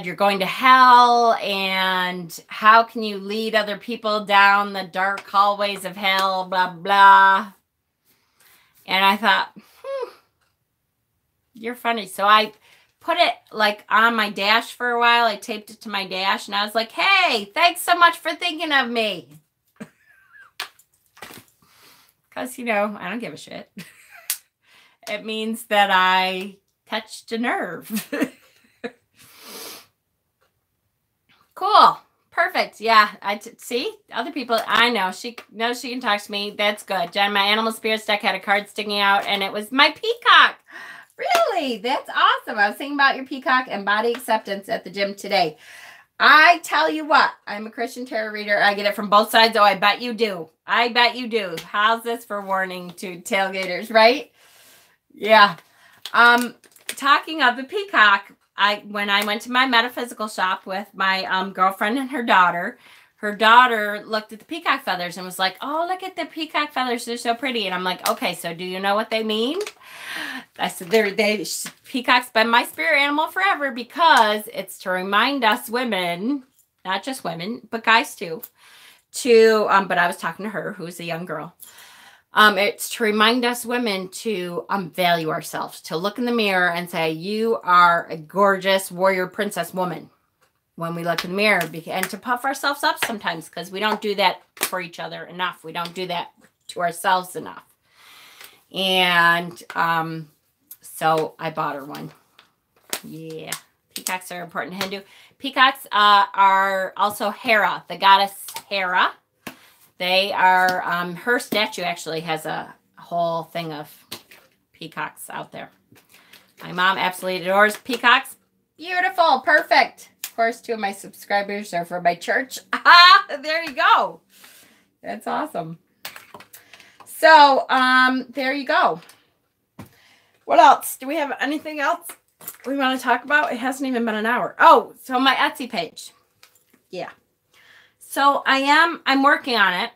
you're going to hell, and how can you lead other people down the dark hallways of hell, blah, blah. And I thought, you're funny. So I put it like on my dash for a while. I taped it to my dash, and I was like, hey, thanks so much for thinking of me. Because, you know, I don't give a shit. It means that I touched a nerve. Cool. Perfect. Yeah. See other people. I know she knows she can talk to me. That's good. Jen, my animal spirits deck had a card sticking out, and it was my peacock. Really? That's awesome. I was thinking about your peacock and body acceptance at the gym today. I tell you what, I'm a Christian tarot reader. I get it from both sides. Oh, I bet you do. I bet you do. How's this for warning to tailgaters, right? Yeah. Talking of the peacock, when I went to my metaphysical shop with my girlfriend and her daughter looked at the peacock feathers and was like, oh, look at the peacock feathers. They're so pretty. And I'm like, okay, so do you know what they mean? I said, peacock's been my spirit animal forever, because it's to remind us women, not just women, but guys too, but I was talking to her, who's a young girl. It's to remind us women to value ourselves, to look in the mirror and say, you are a gorgeous warrior princess woman when we look in the mirror, and to puff ourselves up sometimes, because we don't do that for each other enough. We don't do that to ourselves enough. And so I bought her one. Yeah. Peacocks are important in Hindu. Peacocks are also Hera, the goddess Hera. They are, her statue actually has a whole thing of peacocks out there. My mom absolutely adores peacocks. Beautiful. Perfect. Of course, 2 of my subscribers are for my church. Ah, there you go. That's awesome. So, there you go. What else? Do we have anything else we want to talk about? It hasn't even been an hour. Oh, so my Etsy page. Yeah. So I'm working on it.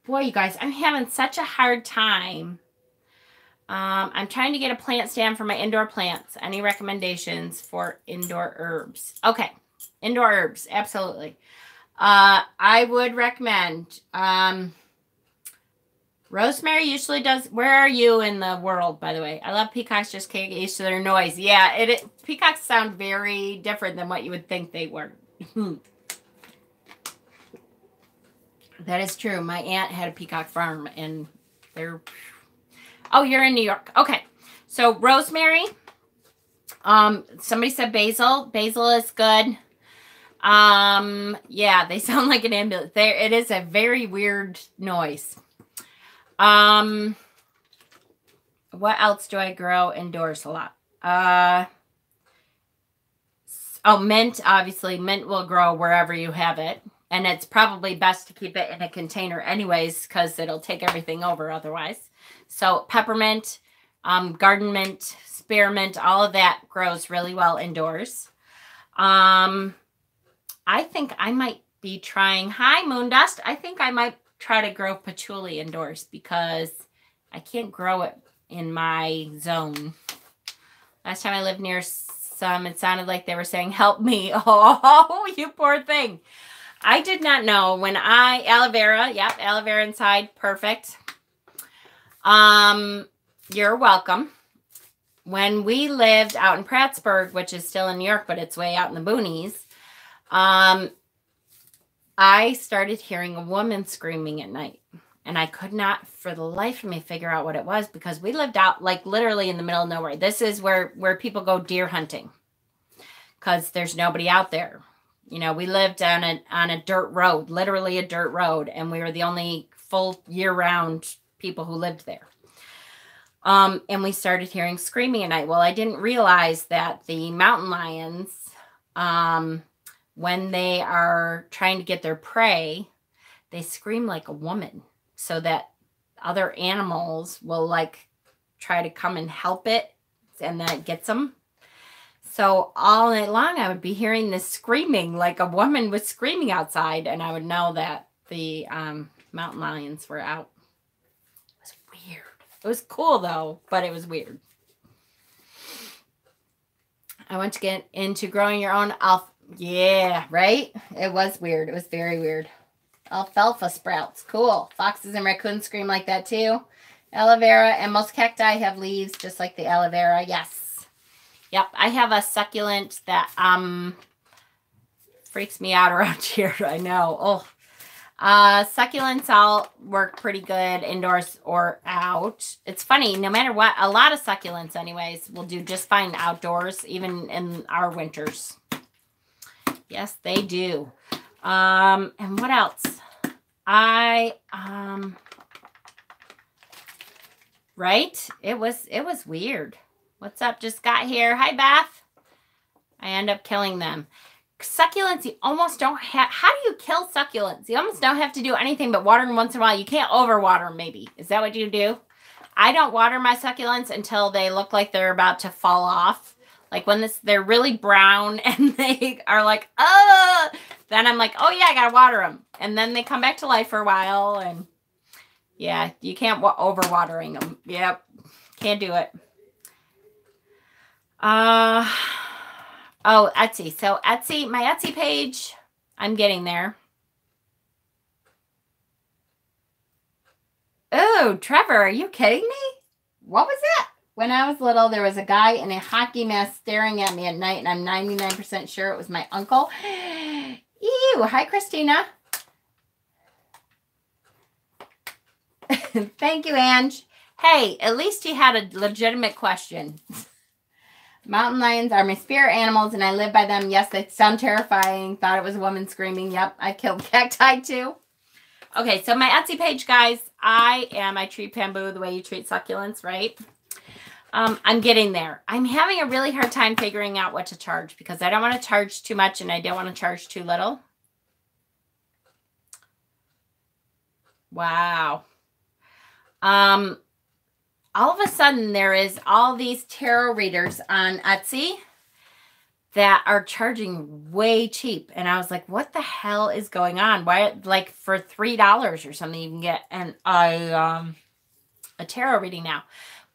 Boy, you guys, I'm having such a hard time. I'm trying to get a plant stand for my indoor plants. Any recommendations for indoor herbs? Okay, indoor herbs, absolutely. I would recommend rosemary usually does. Where are you in the world, by the way? I love peacocks, just can't get used to their noise. Yeah, peacocks sound very different than what you would think they were. That is true. My aunt had a peacock farm, and they're... Oh, you're in New York. Okay. So rosemary. Somebody said basil. Basil is good. Yeah, they sound like an ambulance. It is a very weird noise. What else do I grow indoors a lot? Oh, mint. Obviously, mint will grow wherever you have it. And it's probably best to keep it in a container anyways, because it'll take everything over otherwise. So peppermint, garden mint, spearmint, all of that grows really well indoors. I think I might be trying, hi Moondust, I think I might try to grow patchouli indoors because I can't grow it in my zone. Last time I lived near some, it sounded like they were saying, help me. Oh, you poor thing. I did not know when aloe vera, yep, aloe vera inside, perfect. You're welcome. When we lived out in Prattsburg, which is still in New York, but it's way out in the boonies, I started hearing a woman screaming at night. And I could not, for the life of me, figure out what it was because we lived out, like, literally in the middle of nowhere. This is where people go deer hunting because there's nobody out there. You know, we lived on a dirt road, literally a dirt road, and we were the only full year-round people who lived there. And we started hearing screaming at night. Well, I didn't realize that the mountain lions, when they are trying to get their prey, they scream like a woman so that other animals will, like, try to come and help it, and then it gets them. So all night long, I would be hearing this screaming, like a woman was screaming outside, and I would know that the mountain lions were out. It was weird. It was cool, though, but it was weird. I want to get into growing your own alfalfa. Yeah, right? It was weird. It was very weird. Alfalfa sprouts. Cool. Foxes and raccoons scream like that, too. Aloe vera, and most cacti have leaves just like the aloe vera. Yes. Yep, I have a succulent that freaks me out around here. I know. Oh, succulents all work pretty good indoors or out. It's funny, no matter what, a lot of succulents anyways will do just fine outdoors, even in our winters. Yes, they do. And what else? Right? It was weird. What's up? Just got here. Hi, Beth. I end up killing them. Succulents, you almost don't have... How do you kill succulents? You almost don't have to do anything but water them once in a while. You can't overwater them, maybe. Is that what you do? I don't water my succulents until they look like they're about to fall off. Like when they're really brown and they are like, then I'm like, oh yeah, I gotta water them. And then they come back to life for a while. And yeah, you can't overwatering them. Yep. Can't do it. Oh, Etsy. So Etsy, my Etsy page, I'm getting there. Oh, Trevor, are you kidding me? What was that? When I was little, there was a guy in a hockey mask staring at me at night, and I'm 99% sure it was my uncle. Ew. Hi, Christina. Thank you, Ange. Hey, at least he had a legitimate question. Mountain lions are my spirit animals, and I live by them. Yes, they sound terrifying. Thought it was a woman screaming. Yep, I killed cacti too. Okay, so my Etsy page, guys, I treat bamboo the way you treat succulents, right? I'm getting there. I'm having a really hard time figuring out what to charge because I don't want to charge too much and I don't want to charge too little. Wow. All of a sudden, there is all these tarot readers on Etsy that are charging way cheap. And I was like, what the hell is going on? Why, like for $3 or something, you can get a tarot reading now.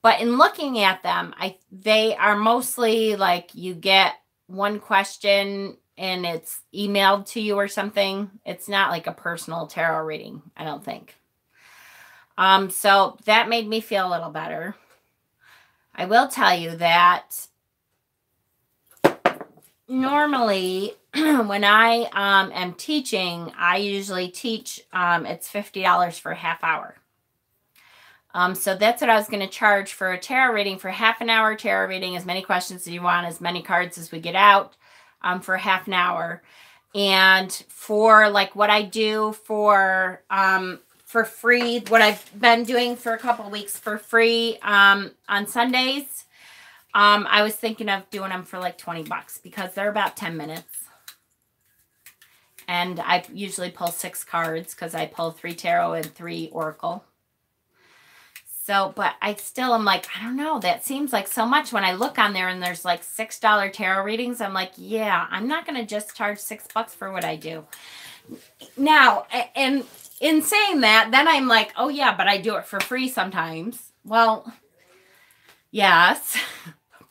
But in looking at them, they are mostly like you get one question and it's emailed to you or something. It's not like a personal tarot reading, I don't think. So that made me feel a little better. I will tell you that normally when I am teaching, I usually teach, it's $50 for a half hour. So that's what I was going to charge for a tarot reading, for half an hour tarot reading, as many questions as you want, as many cards as we get out, for half an hour. And for like what I do for free, what I've been doing for a couple of weeks for free, on Sundays, I was thinking of doing them for like $20 because they're about 10 minutes. And I usually pull 6 cards because I pull 3 tarot and 3 oracle. So, but I still am like, I don't know, that seems like so much when I look on there and there's like $6 tarot readings. I'm like, yeah, I'm not going to just charge $6 for what I do. Now, and in saying that, then I'm like, oh yeah, but I do it for free sometimes. Well, yes,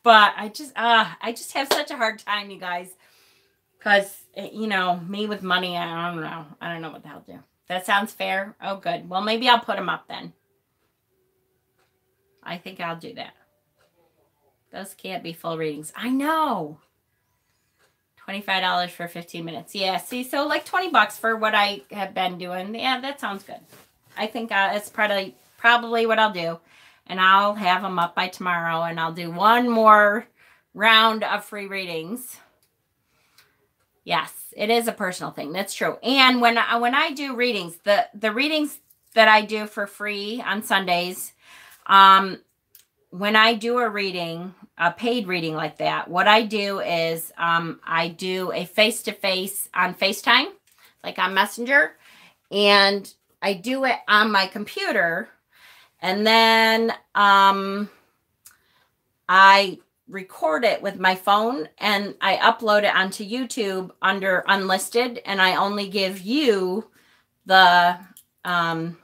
but I just have such a hard time, you guys, because, you know, me with money, I don't know. I don't know what the hell to do. That sounds fair. Oh, good. Well, maybe I'll put them up then. I think I'll do that. Those can't be full readings. I know. $25 for 15 minutes. Yeah, see, so like $20 for what I have been doing. Yeah, that sounds good. I think it's probably what I'll do. And I'll have them up by tomorrow. And I'll do one more round of free readings. Yes, it is a personal thing. That's true. And when I do readings, the readings that I do for free on Sundays, when I do a reading, a paid reading like that, what I do is I do a face-to-face on FaceTime, like on Messenger, and I do it on my computer, and then I record it with my phone, and I upload it onto YouTube under unlisted, and I only give you the, you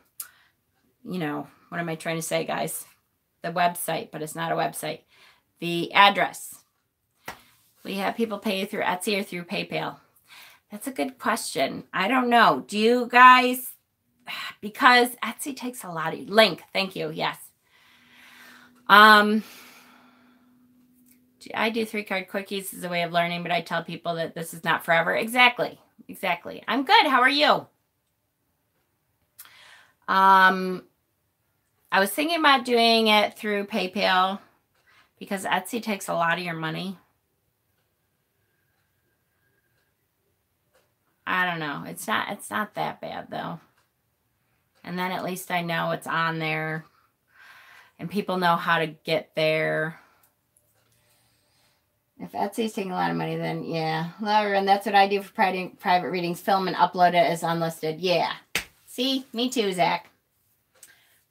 know, what am I trying to say, guys? The website, but it's not a website. The address. We have people pay you through Etsy or through PayPal. That's a good question. I don't know. Do you guys, because Etsy takes a lot of, link, thank you, yes. I do 3-card quickies as a way of learning, but I tell people that this is not forever. Exactly. I'm good. How are you? I was thinking about doing it through PayPal because Etsy takes a lot of your money. I don't know. It's not that bad though. And then at least I know it's on there and people know how to get there. If Etsy's taking a lot of money, then yeah. And that's what I do for private readings. Film and upload it as unlisted. Yeah. See? Me too, Zach.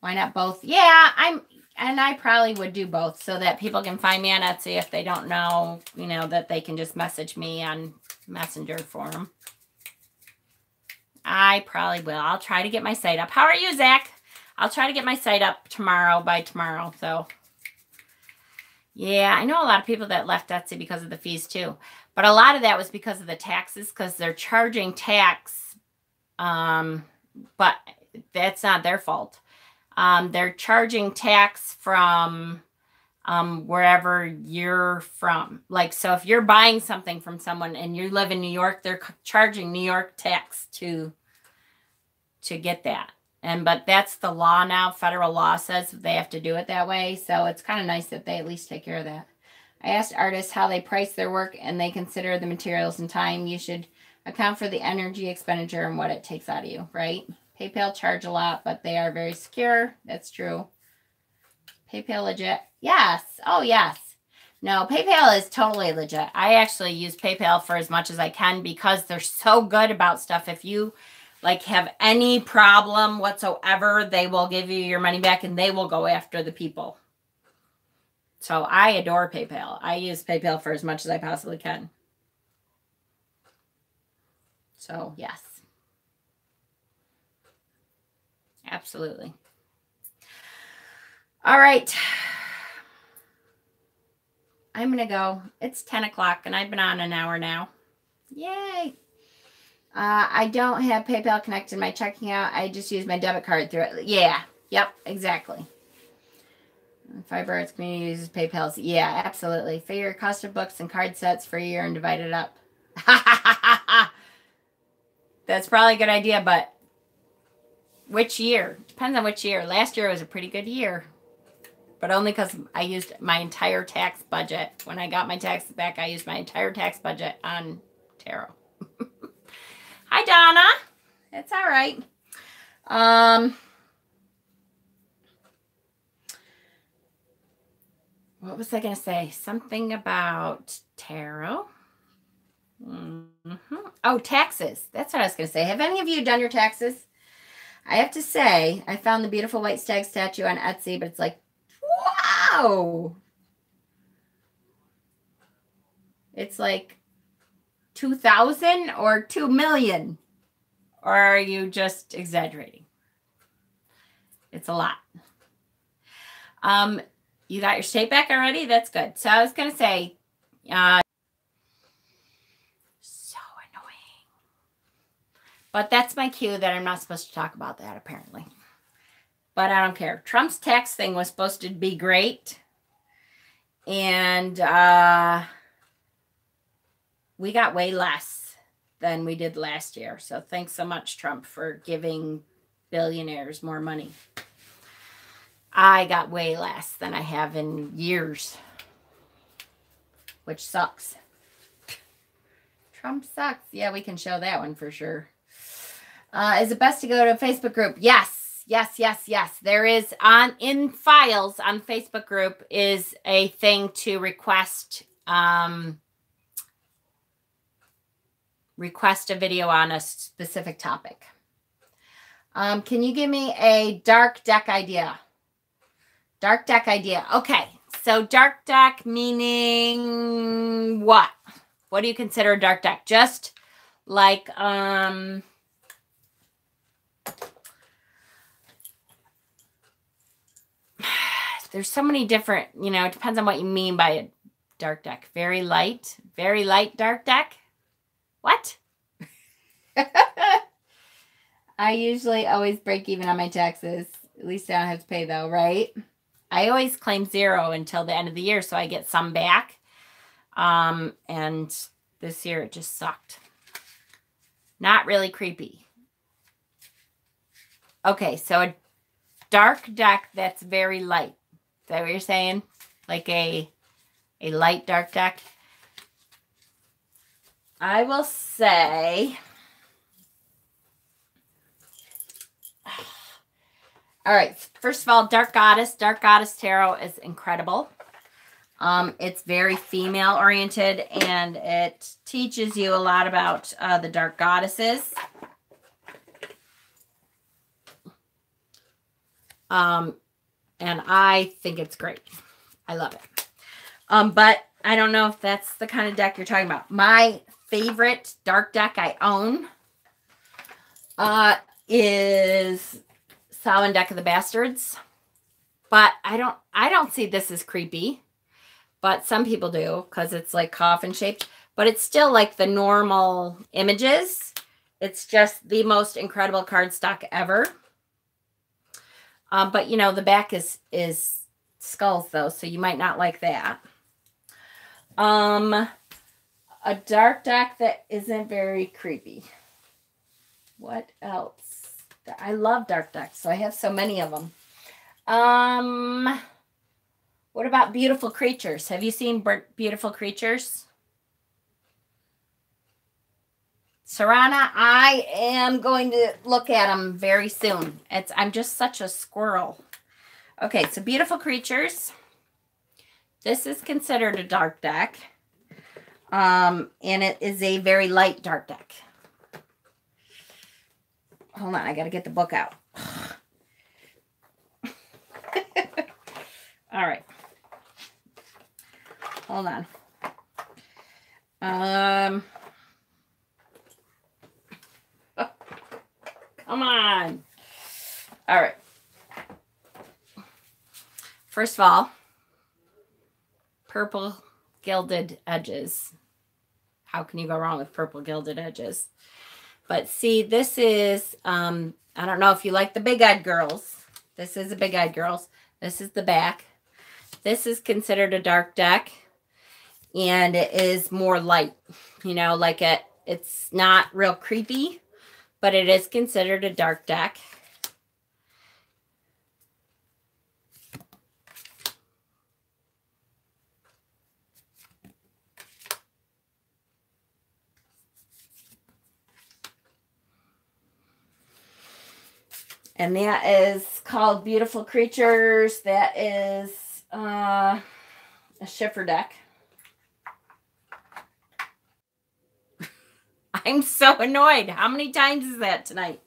Why not both? Yeah, I probably would do both so that people can find me on Etsy if they don't know, you know, that they can just message me on Messenger for them. I probably will. I'll try to get my site up. How are you, Zach? I'll try to get my site up by tomorrow. So, yeah, I know a lot of people that left Etsy because of the fees too. But a lot of that was because of the taxes because they're charging tax. But that's not their fault. They're charging tax from wherever you're from. Like, so if you're buying something from someone and you live in New York, they're charging New York tax to get that. But that's the law now. Federal law says they have to do it that way. So it's kind of nice that they at least take care of that. I asked artists how they price their work and they consider the materials and time. You should account for the energy expenditure and what it takes out of you, right? PayPal charge a lot, but they are very secure. That's true. PayPal legit? Yes. Oh, yes. No, PayPal is totally legit. I actually use PayPal for as much as I can because they're so good about stuff. If you like have any problem whatsoever, they will give you your money back and they will go after the people. So I adore PayPal. I use PayPal for as much as I possibly can. So, yes. Absolutely. All right. I'm going to go. It's 10 o'clock and I've been on an hour now. Yay. I don't have PayPal connected to my checking account. I just use my debit card through it. Yeah. Yep. Exactly. Fiber Arts Community uses PayPal. Yeah, absolutely. Figure your cost of books and card sets for a year and divide it up. That's probably a good idea, but which year? Depends on which year. Last year was a pretty good year, but only because I used my entire tax budget. When I got my taxes back, I used my entire tax budget on tarot. Hi, Donna. It's all right. What was I going to say? Something about tarot. Oh, taxes. That's what I was going to say. Have any of you done your taxes? I have to say, I found the beautiful white stag statue on Etsy, but it's like, wow. It's like 2,000 or 2 million. Or are you just exaggerating? It's a lot. You got your state back already? That's good. So I was going to say, so annoying. But that's my cue that I'm not supposed to talk about that, apparently. But I don't care. Trump's tax thing was supposed to be great. And we got way less than we did last year. So thanks so much, Trump, for giving billionaires more money. I got way less than I have in years, which sucks. Trump sucks. Yeah, we can show that one for sure. Is it best to go to a Facebook group? Yes, yes, yes, yes. There is in files on Facebook group is a thing to request a video on a specific topic. Can you give me a dark deck idea? Dark deck idea. Okay. So dark deck meaning what? What do you consider a dark deck? Just like, there's so many different, it depends on what you mean by a dark deck. Very light dark deck. What? I usually always break even on my taxes. At least I don't have to pay though, right? I always claim 0 until the end of the year, so I get some back. And this year it just sucked. Not really creepy. Okay, so a dark deck that's very light. Is that what you're saying? Like a light dark deck? I will say... All right. First of all, Dark Goddess. Dark Goddess Tarot is incredible. It's very female oriented and it teaches you a lot about the dark goddesses. And I think it's great. I love it. But I don't know if that's the kind of deck you're talking about. My favorite dark deck I own is Solomon Deck of the Bastards. But I don't see this as creepy. But some people do because it's like coffin shaped. But it's still like the normal images. It's just the most incredible cardstock ever. But the back is skulls though, so you might not like that. A dark deck that isn't very creepy. What else? I love dark decks, so I have so many of them. What about Beautiful Creatures? Have you seen Beautiful Creatures? Sarana, I am going to look at them very soon. I'm just such a squirrel. Okay, so Beautiful Creatures. This is considered a dark deck. And it is a very light dark deck. Hold on, I got to get the book out. All right. Hold on. Come on. All right. First of all, purple gilded edges. How can you go wrong with purple gilded edges? But see, this is, I don't know if you like the big-eyed girls. This is a big-eyed girls. This is the back. This is considered a dark deck. And it is more light. You know, like it's not real creepy. But it is considered a dark deck. And that is called Beautiful Creatures. That is a shifter deck. I'm so annoyed. How many times is that tonight?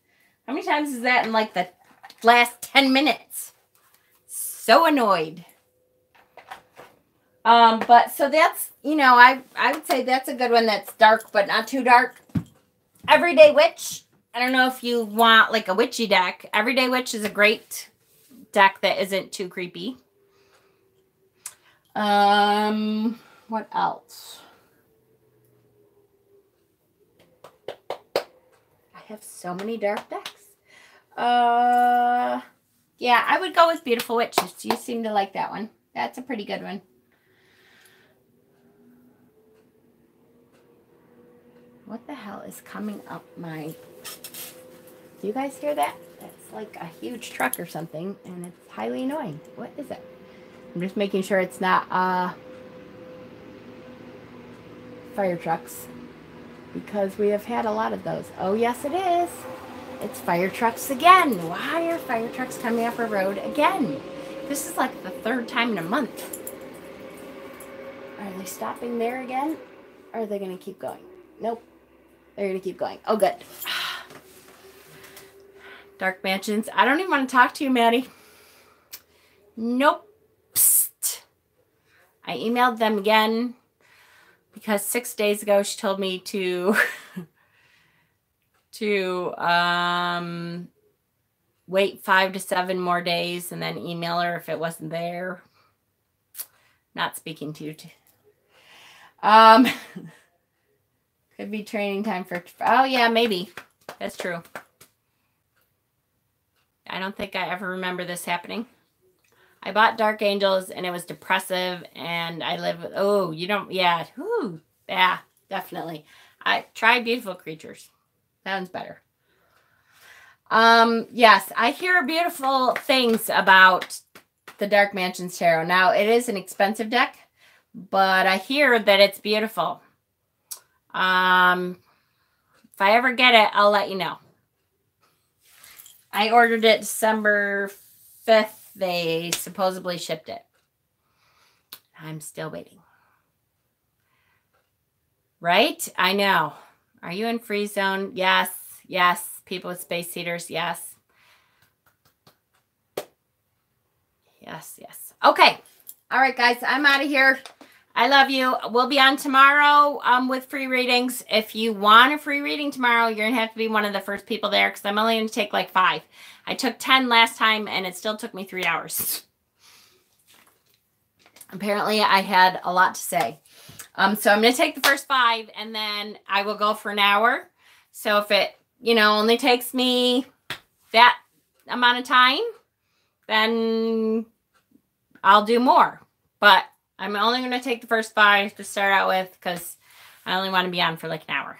How many times is that in like the last 10 minutes? So annoyed. But so that's, you know, I would say that's a good one that's dark, but not too dark. Everyday Witch. I don't know if you want like a witchy deck. Everyday Witch is a great deck that isn't too creepy. What else? I have so many dark decks. Yeah, I would go with Beautiful Witches. You seem to like that one. That's a pretty good one. What the hell is coming up my... Do you guys hear that? It's like a huge truck or something, and it's highly annoying. What is it? I'm just making sure it's not fire trucks, because we have had a lot of those. Oh, yes, it is. It's fire trucks again. Why are fire trucks coming up our road again? This is like the third time in a month. Are they stopping there again? Or are they going to keep going? Nope. They're going to keep going. Oh, good. Dark Mansions. I don't even want to talk to you, Maddie. Nope. Psst. I emailed them again because 6 days ago she told me to wait 5 to 7 more days and then email her if it wasn't there. Not speaking to you. Could be training time for... Oh, yeah, maybe. That's true. I don't think I ever remember this happening. I bought Dark Angels and it was depressive and I live with... Oh, you don't... Yeah. Whew. Yeah, definitely. I tried Beautiful Creatures. That one's better. Yes, I hear beautiful things about the Dark Mansions Tarot. Now, it is an expensive deck, but I hear that it's beautiful. If I ever get it, I'll let you know. I ordered it December 5th. They supposedly shipped it. I'm still waiting. Right? I know. Are you in free zone? Yes. Yes. People with space heaters. Yes. Yes. Yes. Okay. All right, guys. I'm out of here. I love you. We'll be on tomorrow with free readings. If you want a free reading tomorrow, you're going to have to be one of the first people there because I'm only going to take like 5. I took 10 last time and it still took me 3 hours. Apparently, I had a lot to say. So I'm going to take the first 5 and then I will go for an hour. So if it, you know, only takes me that amount of time, then I'll do more. But I'm only going to take the first 5 to start out with because I only want to be on for like an hour.